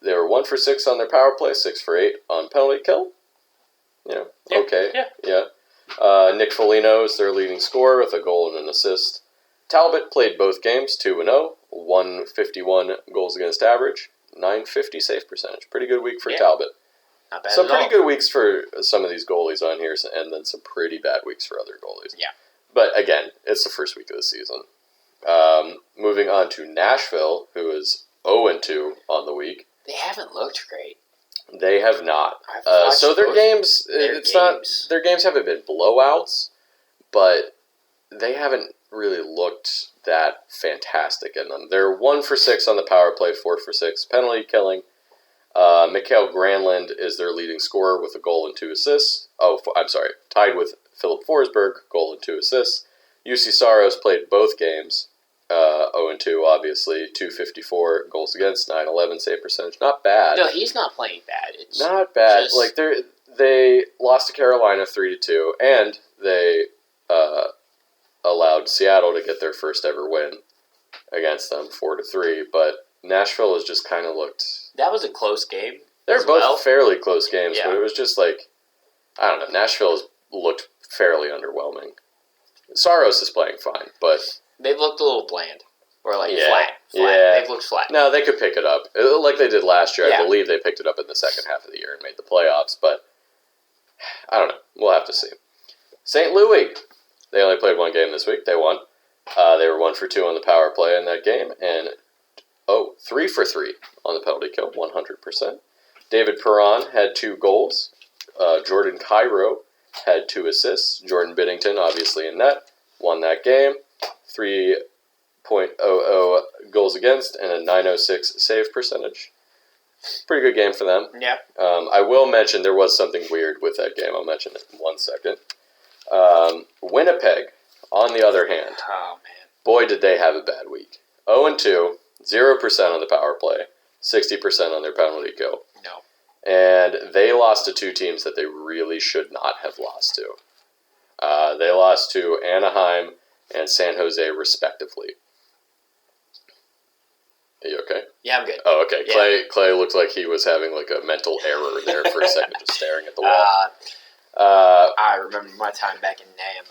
They were 1 for 6 on their power play, 6 for 8 on penalty kill. Okay. Yeah. Nick Foligno is their leading scorer with a goal and an assist. Talbot played both games, 2-0, 151 goals against average, 950 save percentage. Pretty good week for Talbot. Not bad Some at pretty all. good weeks for some of these goalies on here, and then some pretty bad weeks for other goalies. Yeah. But again, it's the first week of the season. Moving on to Nashville, who is 0-2 on the week. They haven't looked great. They have not. I've watched So their both games, their it's games. not their games haven't been blowouts, but they haven't really looked that fantastic in them. They're 1-for-6 on the power play, 4-for-6 penalty killing. Mikael Granlund is their leading scorer with a goal and 2 assists. I'm sorry, tied with Philip Forsberg, goal and 2 assists. UC Saros played both games, 0-2, obviously, 254 goals against, 911 save percentage. Not bad. No, he's not playing bad. It's Not bad. just- Like they lost to Carolina 3-2, and they allowed Seattle to get their first ever win against them, 4-3. But Nashville has just kind of looked. That was a close game. They're as both well. fairly close games, Yeah. but it was just like, I don't know. Nashville has looked fairly underwhelming. Saros is playing fine, but They've looked a little bland. Or like Yeah. flat. Yeah. They've looked flat. no, they could pick it up like they did last year. Yeah. I believe they picked it up in the second half of the year and made the playoffs, but I don't know. We'll have to see. St. Louis, they only played one game this week. They won. They were 1-for-2 on the power play in that game, and 3-for-3 on the penalty kill, 100%. David Perron had 2 goals. Jordan Cairo had 2 assists. Jordan Binnington, obviously in net, won that game. 3.00 goals against and a 906 save percentage. Pretty good game for them. Yeah. I will mention there was something weird with that game. I'll mention it in 1 second. Winnipeg, on the other hand, Oh, man. boy, did they have a bad week. 0-2, 0% on the power play, 60% on their penalty kill. No. And they lost to 2 teams that they really should not have lost to. They lost to Anaheim and San Jose, respectively. Are you okay? Yeah, I'm good. Oh, okay. Yeah. Clay looked like he was having like a mental error there for a second, just staring at the wall. I remember my time back in NAM.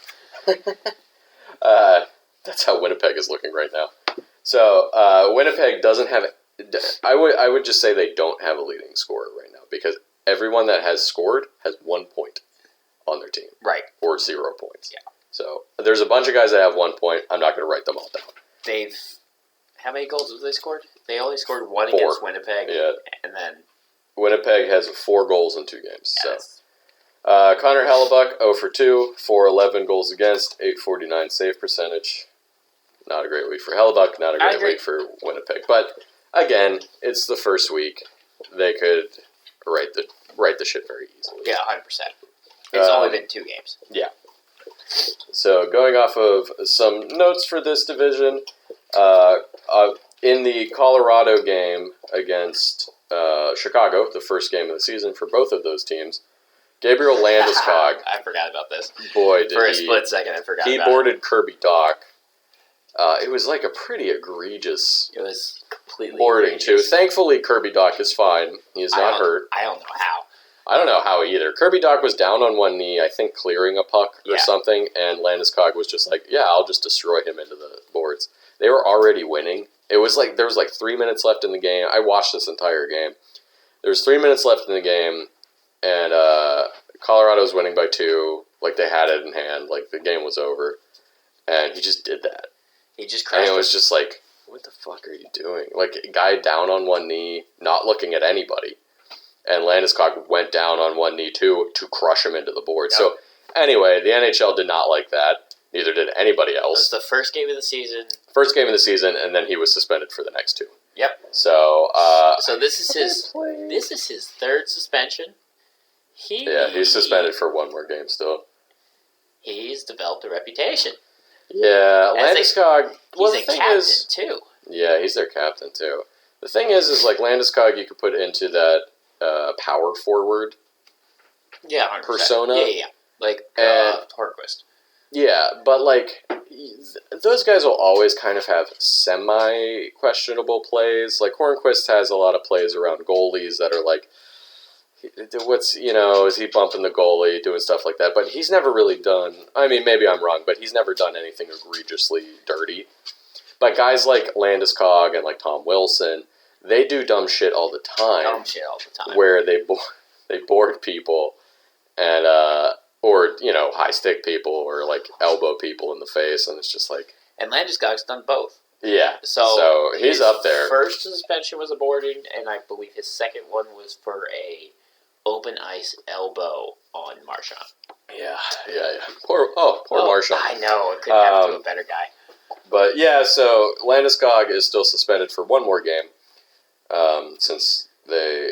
That's how Winnipeg is looking right now. So Winnipeg doesn't have. I would just say they don't have a leading scorer right now because everyone that has scored has 1 point on their team, Right. or 0 points. Yeah. So there's a bunch of guys that have 1 point. I'm not going to write them all down. They've... How many goals have they scored? They only scored 1 4. against Winnipeg. Yeah. And then... Winnipeg has 4 goals in 2 games. Yeah, So Connor Hellebuck, 0-for-2, 411 goals against, 849 save percentage. Not a great week for Hellebuck, not a I great agree. week for Winnipeg. But again, it's the first week. They could right the ship very easily. Yeah, 100%. It's only been 2 games. So going off of some notes for this division, in the Colorado game against Chicago, the first game of the season for both of those teams, Gabriel Landeskog, I forgot about this. boy, did For a he... split second, I forgot He about boarded Kirby Doc. It was like a pretty egregious it. It was completely... boarding, too. outrageous. Thankfully, Kirby Doc is fine. He is not hurt. I don't know how. I don't know how either. Kirby Doc was down on one knee, I think clearing a puck or Yeah. something, and Landeskog was just like, yeah, I'll just destroy him into the boards. They were already winning. It was like, there was like 3 minutes left in the game. I watched this entire game. There was 3 minutes left in the game, and Colorado's winning by 2. Like, they had it in hand. Like, the game was over. And he just did that. He just And crashed it was just like, what the fuck are you doing? Like, a guy down on one knee, not looking at anybody. And Landeskog went down on one knee, too, to crush him into the board. Yep. So, anyway, the NHL did not like that. Neither did anybody It was else. the first game of the season. First game of the season, and then he was suspended for the next 2. Yep. So, So this is his 3rd suspension. He's suspended for 1 more game still. He's developed a reputation. Yeah, As Landeskog. Well, the He's a thing captain is, too. yeah, he's their captain too. The thing is like Landeskog, you could put into that power forward. Yeah, 100%. Persona. Yeah. Like And- Hornquist. Yeah, but like those guys will always kind of have semi-questionable plays. Like Hornquist has a lot of plays around goalies that are like, is he bumping the goalie, doing stuff like that? But he's never really done, I mean, maybe I'm wrong, but he's never done anything egregiously dirty. But guys like Landeskog and like Tom Wilson, they do dumb shit all the time. Dumb shit all the time. Where they they board people and or high stick people or like elbow people in the face, and it's just like. And Landeskog's done both. Yeah, so he's up there. First suspension was a boarding, and I believe his second one was for a open ice elbow on Marchand. Yeah. Poor Marchand. I know, it couldn't happen to a better guy. But yeah, so Landeskog is still suspended for one more game, since they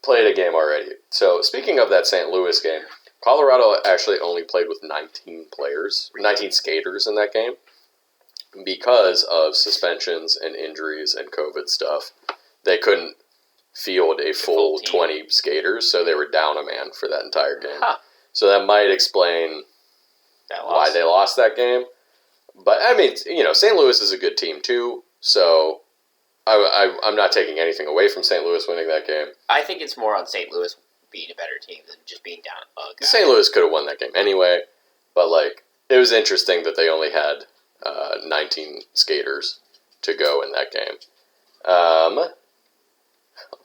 played a game already. So speaking of that St. Louis game, Colorado actually only played with 19 skaters in that game. Because of suspensions and injuries and COVID stuff, they couldn't field a full 20 skaters, so they were down a man for that entire game. Huh. So that might explain why they lost that game. But, I mean, St. Louis is a good team, too, so I'm not taking anything away from St. Louis winning that game. I think it's more on St. Louis being a better team than just being down a guy. St. Louis could have won that game anyway, but, it was interesting that they only had 19 skaters to go in that game. I'll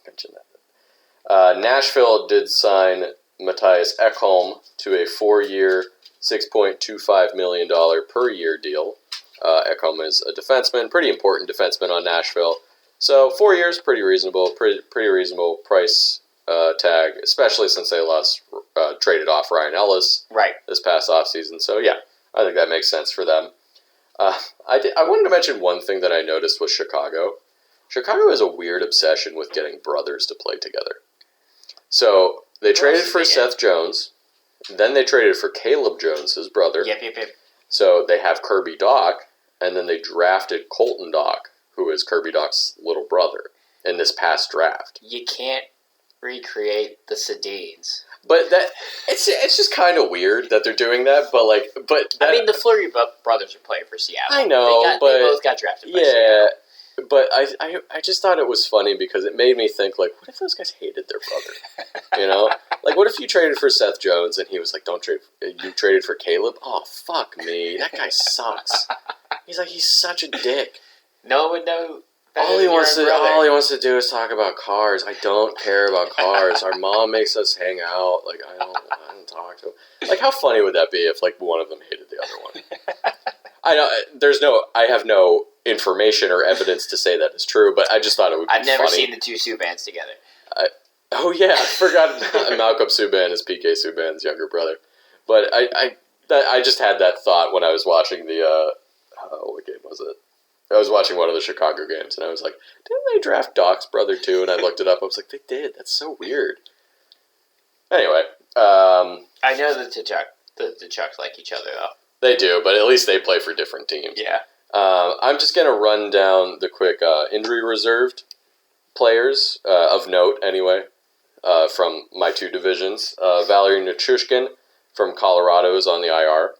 mention that. Nashville did sign Matthias Ekholm to a 4-year, $6.25 million per year deal. Ekholm is a defenseman, pretty important defenseman on Nashville. So 4 years, pretty reasonable, pretty reasonable price tag, especially since they traded off Ryan Ellis this past offseason. So yeah, I think that makes sense for them. I wanted to mention one thing that I noticed with Chicago. Chicago has a weird obsession with getting brothers to play together. So they traded for Seth Jones, then they traded for Caleb Jones, his brother. Yep. So they have Kirby Dach, and then they drafted Colton Dach, who is Kirby Dach's little brother, in this past draft. You can't recreate the Sedins. But it's just kind of weird that they're doing that. I mean, the Fleury brothers are playing for Seattle. I know, they both got drafted by Seattle. But I just thought it was funny because it made me think, what if those guys hated their brother? What if you traded for Seth Jones and he was like, don't trade, you traded for Caleb? Oh, fuck me. That guy sucks. He's such a dick. No one would know. All he wants to do is talk about cars. I don't care about cars. Our mom makes us hang out. I don't talk to him. How funny would that be if one of them hated the other one? I know I have no information or evidence to say that is true, but I just thought it would be funny. I've never seen the two Subbans together. I forgot Malcolm Subban is PK Subban's younger brother. But I just had that thought when I was watching the what game was it? I was watching one of the Chicago games, and I was like, didn't they draft Doc's brother too? And I looked it up. I was like, they did. That's so weird. Anyway. I know that the Chucks like each other, though. They do, but at least they play for different teams. Yeah. I'm just going to run down the quick injury reserved players, of note anyway, from my two divisions. Valery Nichushkin from Colorado is on the IR.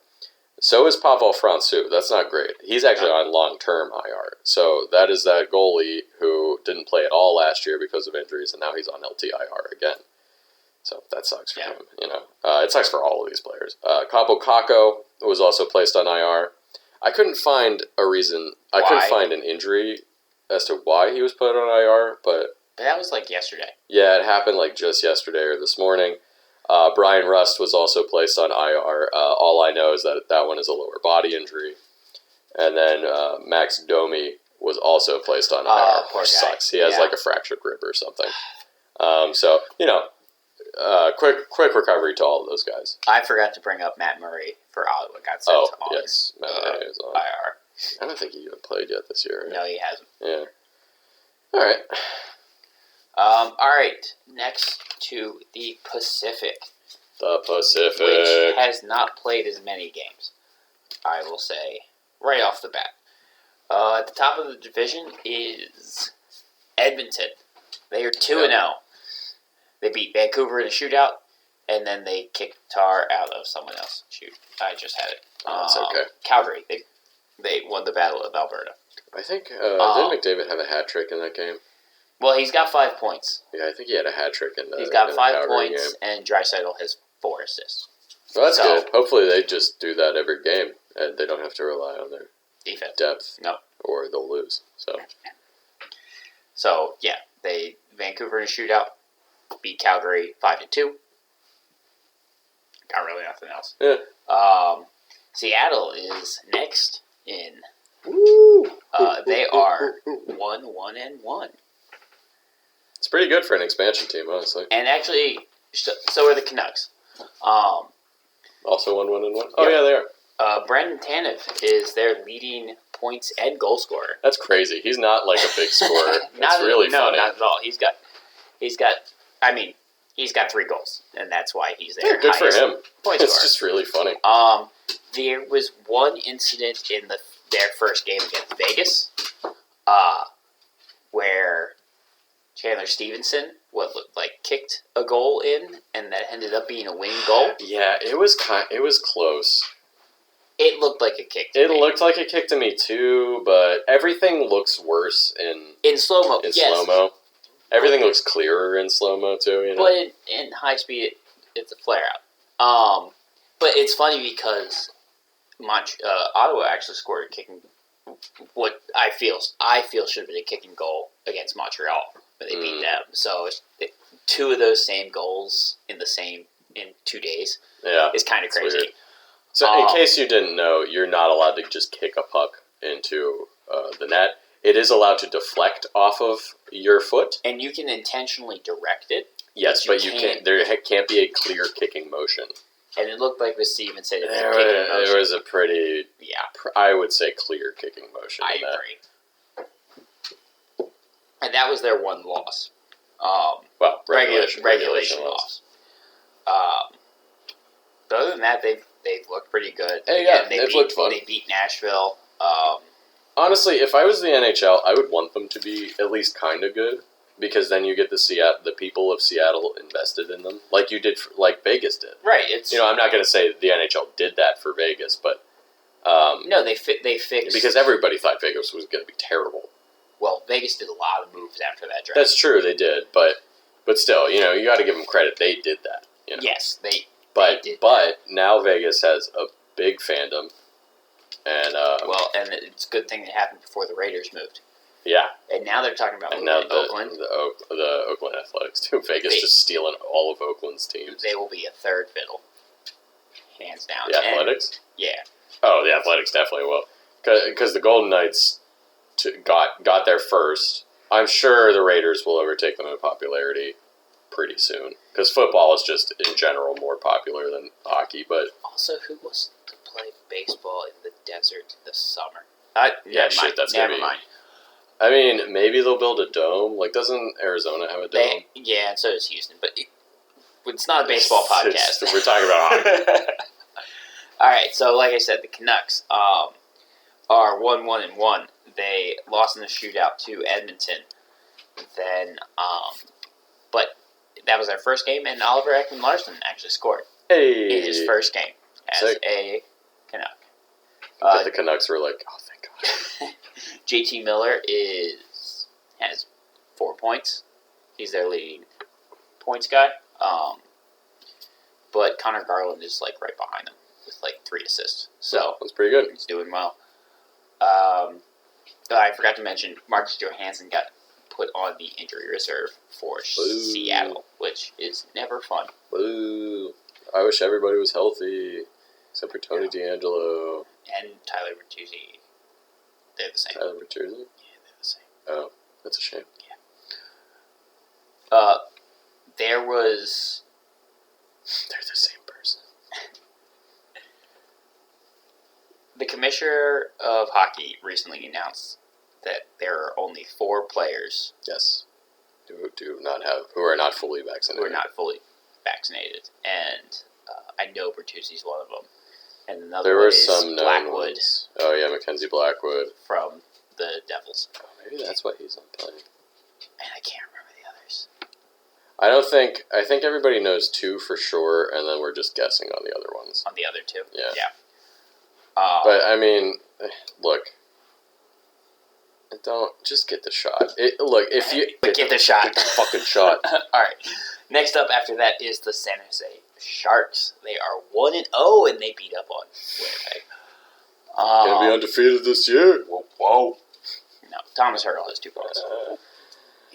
So is Pavel Francouz. That's not great. He's actually on long-term IR. So that is that goalie who didn't play at all last year because of injuries, and now he's on LTIR again. So that sucks for him, It sucks for all of these players. Capo Caco was also placed on IR. I couldn't find a reason. I couldn't find an injury as to why he was put on IR, but that was yesterday. Yeah, it happened just yesterday or this morning. Brian Rust was also placed on IR. All I know is that one is a lower body injury. And then Max Domi was also placed on IR. Poor guy. Sucks. He has a fractured rib or something. Quick recovery to all of those guys. I forgot to bring up Matt Murray for Ottawa. Got sent on. Yes, Matt Murray is on IR. I don't think he even played yet this year. Right? No, he hasn't. Yeah. All right. All right. Next to the Pacific. The Pacific. Which has not played as many games, I will say, right off the bat. At the top of the division is Edmonton. They are 2-0. They beat Vancouver in a shootout, and then they kicked Tar out of someone else. Shoot, I just had it. That's okay. Calgary. They won the Battle of Alberta. I think, didn't McDavid have a hat trick in that game? Well, he's got 5 points. Yeah, I think he had a hat trick in the He's got 5 Calgary points, game. and Draisaitl has 4 assists. Well, that's good. Hopefully they just do that every game, and they don't have to rely on their defense depth. No. Or they'll lose. So yeah, Vancouver in a shootout. beat Calgary 5-2. Got really nothing else. Yeah. Seattle is next in. Woo! They are 1-1-1. It's pretty good for an expansion team, honestly. And actually, so are the Canucks. Also 1-1-1. Oh yeah, they are. Brandon Tanev is their leading points and goal scorer. That's crazy. He's not like a big scorer. That's really funny. No, not at all. He's got 3 goals, and that's why he's there. Yeah, good for him. Point It's scorer. just really funny. There was one incident in their first game against Vegas, where Chandler Stevenson kicked a goal in, and that ended up being a winning goal. Yeah, it was close. It looked like a kick to me. It looked like a kick to me too, but everything looks worse in slow-mo. slow-mo. Everything looks clearer in slow-mo too, you know? But in high speed, it's a flare-out. But it's funny because Ottawa actually scored a kicking, what I feel should have been a kicking goal against Montreal, but they beat them. So 2 of those same goals in 2 days is kind of crazy. Weird. So in case you didn't know, you're not allowed to just kick a puck into the net. It is allowed to deflect off of your foot. And you can intentionally direct it. Yes, but you can't. There can't be a clear kicking motion. And it looked like with Steven said it was There, a kicking motion. There was a pretty, I would say, clear kicking motion. I agree. And that was their one loss. Well, regulation loss. But other than that, they've looked pretty good. They've looked fun. They beat Nashville. Honestly, if I was the NHL, I would want them to be at least kind of good, because then you get the people of Seattle invested in them, like you did, like Vegas did. Right. I'm not going to say the NHL did that for Vegas, but no, they fixed, because everybody thought Vegas was going to be terrible. Well, Vegas did a lot of moves after that draft. That's true, they did, but still, you got to give them credit. They did that. Yes, they did. But now Vegas has a big fandom. And and it's a good thing that happened before the Raiders moved. Yeah. And now they're talking about moving to Oakland. The Oakland Athletics too. Vegas just stealing all of Oakland's teams. They will be a third fiddle, hands down. The Athletics? Yeah. Oh, the Athletics definitely will, because the Golden Knights got there first. I'm sure the Raiders will overtake them in popularity pretty soon, because football is just in general more popular than hockey. But also, who wants to play baseball in the desert this summer? Never mind. I mean, maybe they'll build a dome. Like, doesn't Arizona have a dome? Yeah, and so does Houston. But it's not a baseball podcast. We're talking about hockey. All right, so like I said, the Canucks are 1-1-1. They lost in the shootout to Edmonton. Then, but that was their first game, and Oliver Ekman-Larsson actually scored in his first game as a Canuck. But the Canucks were like, oh, thank God. JT Miller has 4 points. He's their leading points guy. But Connor Garland is right behind him with 3 assists. So that's pretty good. He's doing well. I forgot to mention Marcus Johansson got put on the injury reserve for Seattle, which is never fun. Boo. I wish everybody was healthy, except for Tony DeAngelo. And Tyler Bertuzzi. They're the same. Tyler Bertuzzi? Yeah, they're the same. Oh, that's a shame. Yeah. They're the same person. The commissioner of hockey recently announced that there are only 4 players. Yes. Who are not fully vaccinated. And I know Bertuzzi's one of them. And another there one were is some Blackwood. Ones. Oh yeah, Mackenzie Blackwood From the Devils. Oh, maybe that's why he's not playing. And I can't remember the others. I think everybody knows 2 for sure, and then we're just guessing on the other ones. On the other 2? Yeah. But I mean, look. Don't just get the shot. Get the shot. Get the fucking shot. All right. Next up after that is the San Jose Sharks. They are 1-0 and they beat up on Winnipeg. Gonna be undefeated this year. Whoa. No, Thomas Hertl has 2 goals.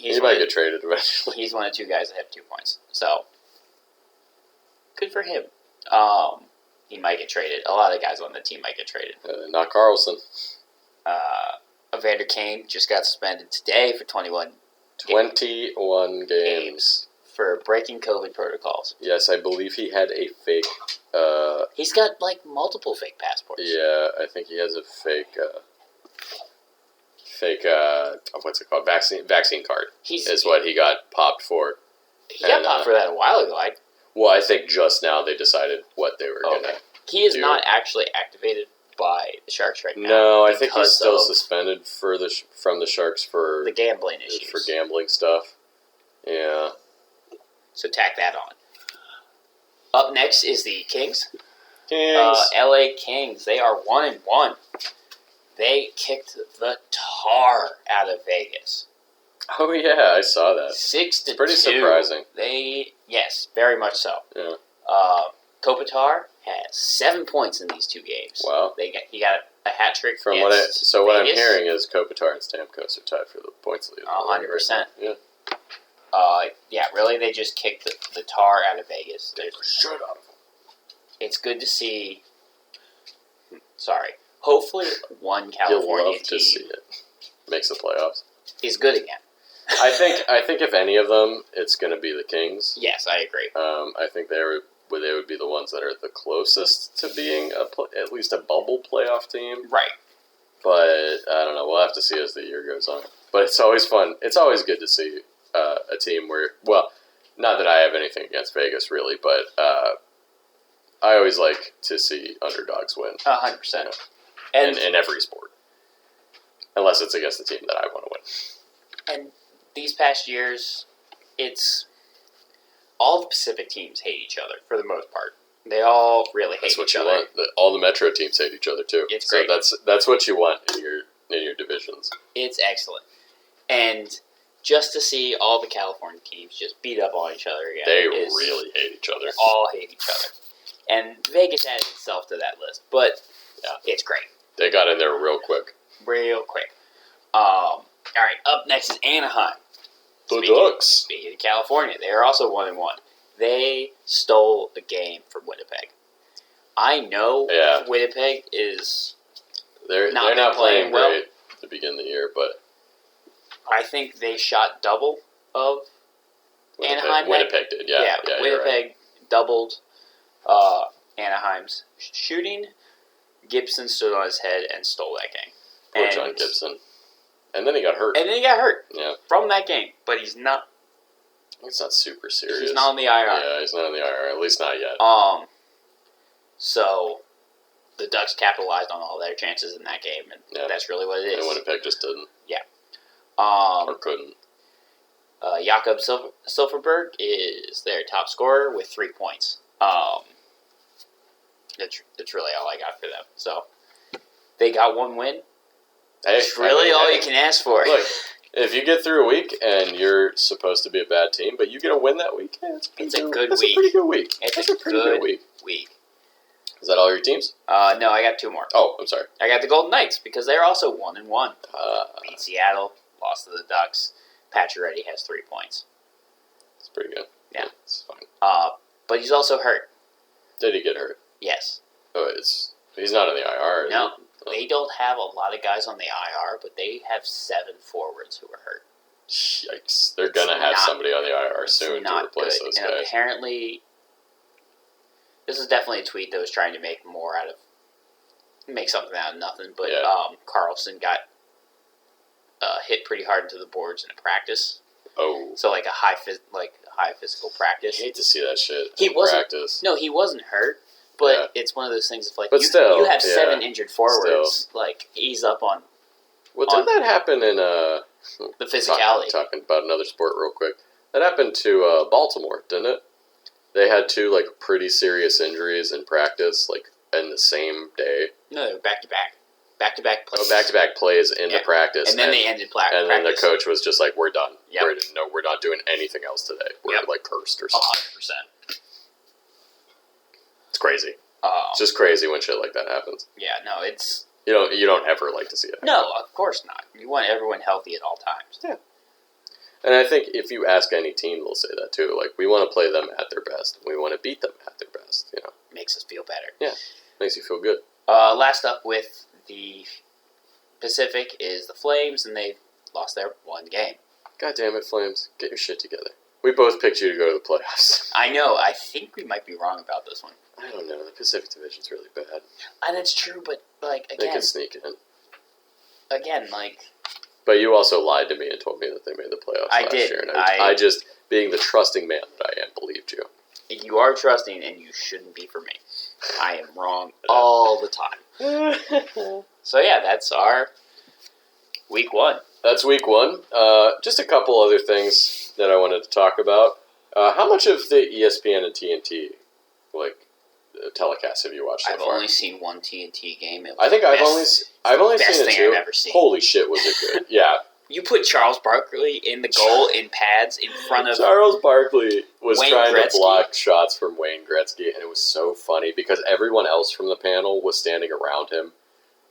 He might get traded eventually. He's one of 2 guys that have 2 points. So, good for him. He might get traded. A lot of guys on the team might get traded. Not Carlson. Evander Kane just got suspended today for 21 games. For breaking COVID protocols. Yes, I believe he had a fake... He's got, multiple fake passports. Yeah, I think he has a fake... what's it called? Vaccine card is what he got popped for. He got popped for that a while ago. Well, I think just now they decided what they were going to He is not actually activated by the Sharks right now. No, I think he's still suspended from the Sharks for... the gambling issues. For gambling stuff. Yeah. So tack that on. Up next is the Kings. LA Kings. They are 1-1. They kicked the tar out of Vegas. Oh yeah, I saw that. 6-2. Pretty surprising. Yes, very much so. Yeah. Kopitar has 7 points in these 2 games. Wow. He got a hat trick. What I'm hearing is Kopitar and Stamkos are tied for the points lead. 100%. Yeah. Yeah, really, they just kicked the tar out of Vegas. Shut up. It's good to see. Sorry. Hopefully, one California to see it. Makes the playoffs. Is good again. I think if any of them, it's going to be the Kings. Yes, I agree. I think they would be the ones that are the closest to being at least a bubble playoff team. Right. But I don't know. We'll have to see as the year goes on. But it's always fun. It's always good to see a team where, well, not that I have anything against Vegas really, but I always like to see underdogs win. 100%. And in every sport. Unless it's against the team that I want to win. And these past years, it's all the Pacific teams hate each other for the most part. They all really hate each other. That's what you want. All the Metro teams hate each other too. It's great. So that's what you want in your divisions. It's excellent. And just to see all the California teams just beat up on each other again. They really hate each other. All hate each other. And Vegas added itself to that list. But it's great. They got in there real quick. All right, up next is Anaheim. The Ducks. Speaking of California, they are also 1-1. They stole the game from Winnipeg. I know Winnipeg is they're not playing well. great to begin the year, but I think they shot double of Anaheim. Winnipeg did, yeah. Winnipeg doubled Anaheim's shooting. Gibson stood on his head and stole that game. Poor John Gibson. And then he got hurt. Yeah. From that game. But he's not... It's not super serious. He's not on the IR. Yeah, he's not on the IR. At least not yet. So, the Ducks capitalized on all their chances in that game. And that's really what it is. And Winnipeg just didn't. Yeah. Or couldn't. Jakob Silfverberg is their top scorer with 3 points. That's really all I got for them. So, they got 1 win. That's really all you can ask for. Look, if you get through a week and you're supposed to be a bad team, but you get a win that week, it's a pretty good week. It's a pretty good week. Is that all your teams? No, I got 2 more. Oh, I'm sorry. I got the Golden Knights because they're also 1-1. Beat Seattle, lost to the Ducks. Pacioretty has 3 points. It's pretty good. Yeah. It's fine. But he's also hurt. Did he get hurt? Yes. Oh, he's not on the IR. No. They don't have a lot of guys on the IR, but they have 7 forwards who are hurt. Yikes. They're going to have somebody on the IR soon to replace those guys. And apparently, this is definitely a tweet that was trying to make something out of nothing, but Carlson got hit pretty hard into the boards in a practice. Oh. So like a high physical practice. I hate to see that shit in practice. No, he wasn't hurt. But it's one of those things of like, you have 7 injured forwards. Like, ease up on... Well, didn't that happen in... the physicality. Talking about another sport real quick. That happened to Baltimore, didn't it? They had 2, like, pretty serious injuries in practice, like, in the same day. No, they were back-to-back. Back-to-back plays. Oh, back-to-back plays into practice. And then they ended practice. And then the coach was just like, we're done. Yep. We're not doing anything else today. We're, like, cursed or something. 100%. It's crazy. It's just crazy when shit like that happens. Yeah, no, it's... You don't ever like to see it happen. No, of course not. You want everyone healthy at all times. Yeah. And I think if you ask any team, they'll say that too. Like, we want to play them at their best. We want to beat them at their best. You know, Makes us feel better. Yeah, makes you feel good. Last up with the Pacific is the Flames, and they've lost their one game. God damn it, Flames. Get your shit together. We both picked you to go to the playoffs. I know. I think we might be wrong about this one. I don't know. The Pacific Division's really bad. And it's true, but, like, They again... could sneak in. Again, like... But you also lied to me and told me that they made the playoffs last year. And I just, being the trusting man that I am, believed you. You are trusting, and you shouldn't be for me. I am wrong all the time. So, yeah, that's our week one. That's week one. Just a couple other things that I wanted to talk about. How much of the ESPN and TNT, telecasts have you watched so far? I've only seen one TNT game. I think I've only seen it too. I've ever seen. Holy shit, was it good? Yeah. You put Charles Barkley in the goal in pads in front of Charles Barkley was Wayne trying Gretzky. to block shots from Wayne Gretzky, and it was so funny because everyone else from the panel was standing around him,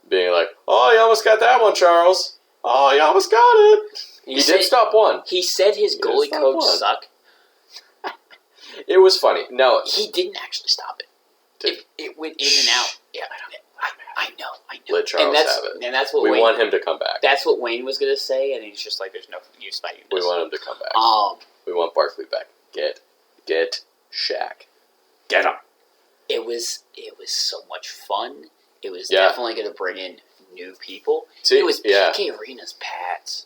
being like, "Oh, you almost got that one, Charles. Oh, you almost got it." He did stop one. He said his goalie coach sucked. It was funny. No, he didn't actually stop it. It went in and out. Yeah, I know. Let Charles have it. And that's what we Wayne, want him to come back. That's what Wayne was going to say, and he's just like, "There's no use fighting this." We want him to come back. We want Barkley back. Get Shaq. Get him. It was so much fun. It was definitely going to bring in new people. See, it was PK Arena's pads.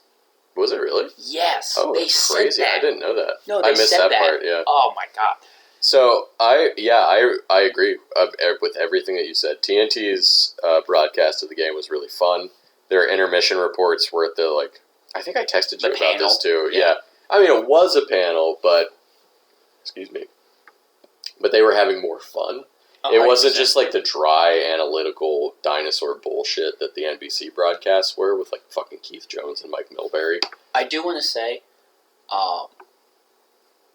Was it really? Yes. Oh, they that's crazy. said that. I didn't know that. No, I missed that part. Yeah. Oh my god. So I agree with everything that you said. TNT's broadcast of the game was really fun. Their intermission reports were at the I think I texted you about this too. Yeah. I mean, it was a panel, but they were having more fun. 100%. It wasn't just the dry analytical dinosaur bullshit that the NBC broadcasts were with fucking Keith Jones and Mike Milbury. I do want to say,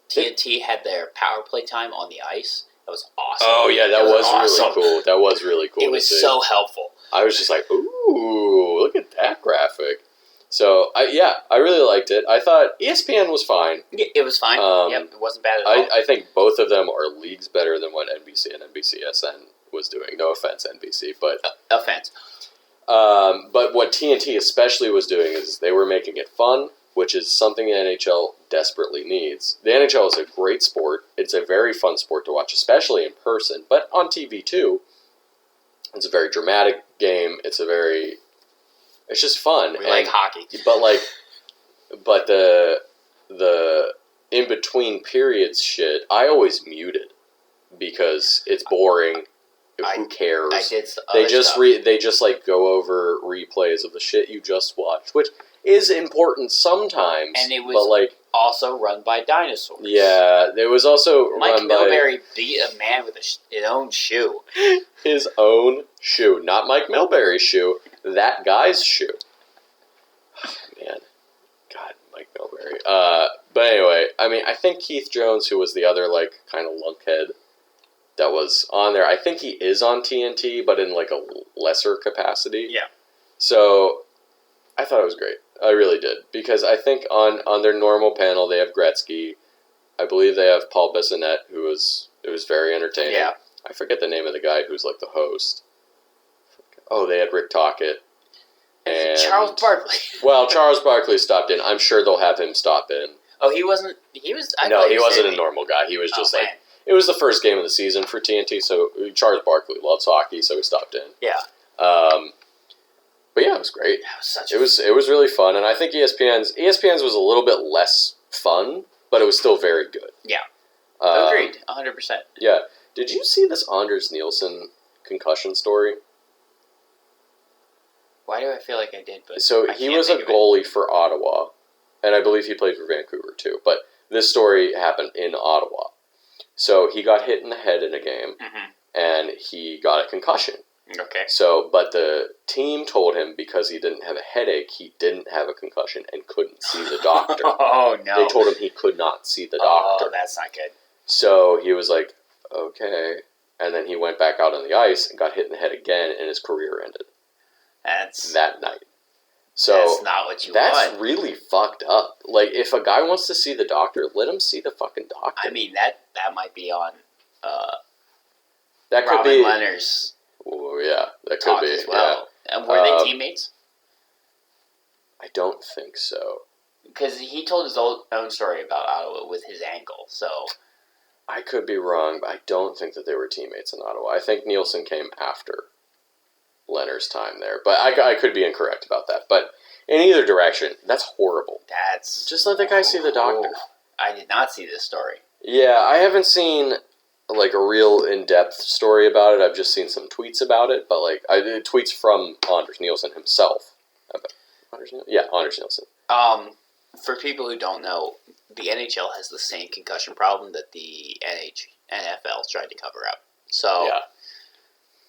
TNT had their power play time on the ice. That was awesome. Oh yeah, that was awesome. Really cool. That was really cool. It was so helpful. I was just like, ooh, look at that graphic. So I really liked it. I thought ESPN was fine. Yeah, it was fine. It wasn't bad at all. I think both of them are leagues better than what NBC and NBCSN was doing. No offense, NBC, but offense. But what TNT especially was doing is they were making it fun, which is something the NHL desperately needs. The NHL is a great sport. It's a very fun sport to watch, especially in person, but on TV too. It's a very dramatic game. It's just fun. We like hockey. But the in between periods shit, I always muted because it's boring. Who cares? I did. They just go over replays of the shit you just watched, which is important sometimes. And it was also run by dinosaurs. Yeah, it was also Mike Milbury beat a man with his own shoe. His own shoe, not Mike Milbury's shoe. That guy's shoe. Man, God, Mike Milbury. But anyway, I mean, I think Keith Jones, who was the other kind of lunkhead that was on there, I think he is on TNT, but in a lesser capacity. Yeah. So I thought it was great. I really did, because I think on their normal panel they have Gretzky. I believe they have Paul Bissonnette, it was very entertaining. Yeah. I forget the name of the guy who's the host. Oh, they had Rick Tocchet. And Charles Barkley. Well, Charles Barkley stopped in. I'm sure they'll have him stop in. Oh, he wasn't. He was. No, he wasn't a normal guy. He was just it was the first game of the season for TNT, so Charles Barkley loves hockey, so he stopped in. Yeah. But yeah, it was great. It was really fun, and I think ESPN's was a little bit less fun, but it was still very good. Yeah. Agreed, 100%. Yeah. Did you see this Anders Nielsen concussion story? Why do I feel like I did? But so he was a goalie for Ottawa, and I believe he played for Vancouver too. But this story happened in Ottawa. So he got hit in the head in a game, and he got a concussion. Okay. So, but the team told him because he didn't have a headache, he didn't have a concussion and couldn't see the doctor. Oh, no. They told him he could not see the doctor. Oh, that's not good. So he was like, okay. And then he went back out on the ice and got hit in the head again, and his career ended. That night. So that's not what you want. That's really fucked up. Like, if a guy wants to see the doctor, let him see the fucking doctor. I mean, that might be on that could Robin be Leonard's Oh, yeah, that could talk be as well. Yeah. And were they teammates? I don't think so. Because he told his own story about Ottawa with his ankle, so... I could be wrong, but I don't think that they were teammates in Ottawa. I think Nielsen came after Leonard's time there. But I could be incorrect about that. But in either direction, that's horrible. That's... Just let the guy see the doctor. I did not see this story. Yeah, I haven't seen like a real in-depth story about it. I've just seen some tweets about it. But like, I did tweets from Anders Nielsen himself. Anders Nielsen. For people who don't know, the NHL has the same concussion problem that the NFL is trying to cover up. So,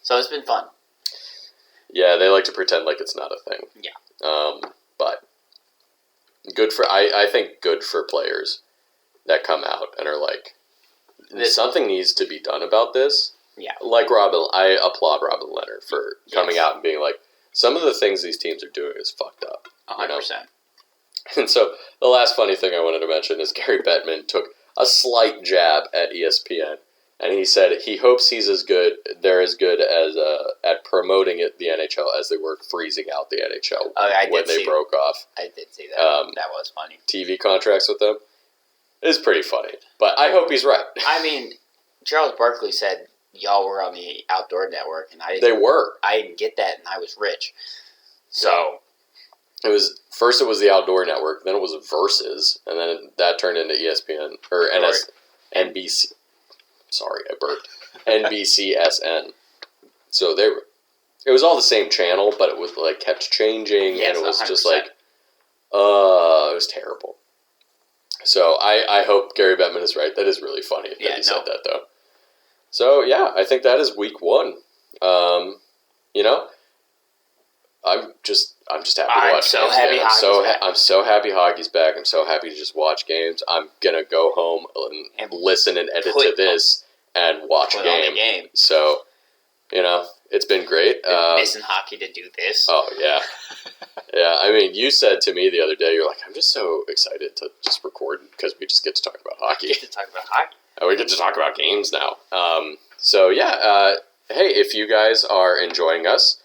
so it's been fun. Yeah, they like to pretend like it's not a thing. Yeah. But good for I think good for players that come out and are like, something needs to be done about this. Yeah. Like I applaud Robin Leonard for coming out and being like, some of the things these teams are doing is fucked up. 100%. And so the last funny thing I wanted to mention is Gary Bettman took a slight jab at ESPN, and he said he hopes they're as good as at promoting the NHL as they were freezing out the NHL when they broke off. I did see that. That was funny. TV contracts with them. It's pretty funny, but I hope he's right. I mean, Charles Barkley said y'all were on the Outdoor Network, and they were. I didn't get that, and I was rich. So it was the Outdoor Network, then it was Versus, and then that turned into ESPN or NBC. Sorry, I burped. NBCSN. So it was all the same channel, but it was like kept changing, and it was 100%. Just like, it was terrible. So I hope Gary Bettman is right. That is really funny that he said that, though. So yeah, I think that is week 1. I'm just happy to watch games. I'm so happy hockey's back. I'm so happy to just watch games. I'm gonna go home and listen and edit to this and watch a game. So, it's been great. Missing hockey to do this. Oh yeah, yeah. I mean, you said to me the other day, you're like, I'm just so excited to just record because we just get to talk about hockey. We get to talk about hockey. And we get to talk about games now. So yeah. Hey, if you guys are enjoying us.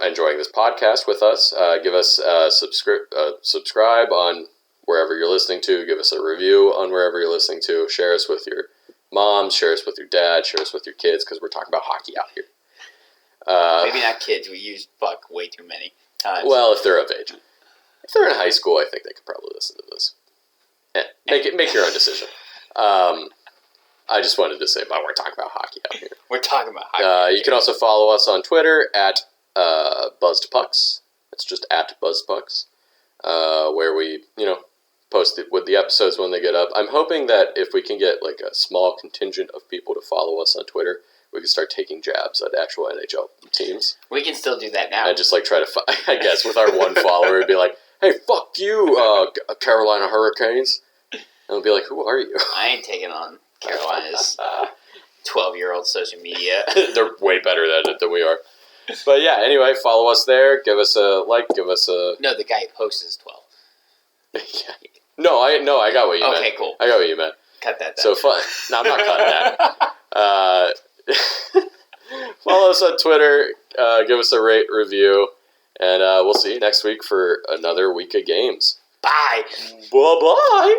Enjoying this podcast with us, give us a subscribe on wherever you're listening to. Give us a review on wherever you're listening to. Share us with your mom. Share us with your dad. Share us with your kids because we're talking about hockey out here. Maybe not kids. We use fuck way too many times. Well, if they're of age. If they're in high school, I think they could probably listen to this. Make your own decision. I just wanted to say we're talking about hockey out here. We're talking about hockey. You can also follow us on Twitter at Buzzed Pucks. It's just at Buzzed Pucks, where we, post it with the episodes when they get up. I'm hoping that if we can get like a small contingent of people to follow us on Twitter, we can start taking jabs at actual NHL teams. We can still do that now. And just like try to, I guess, with our one follower, be like, "Hey, fuck you, Carolina Hurricanes," and we'll be like, "Who are you?" I ain't taking on Carolina's 12-year-old social media. They're way better at it than we are. But yeah, anyway, follow us there. Give us a like. Give us a... No, the guy who posts is 12. Yeah. No, I got what you meant. Okay, cool. I got what you meant. Cut that down. So fun. No, I'm not cutting that. Follow us on Twitter. Give us a rate, review. And we'll see you next week for another week of games. Bye. Bye-bye.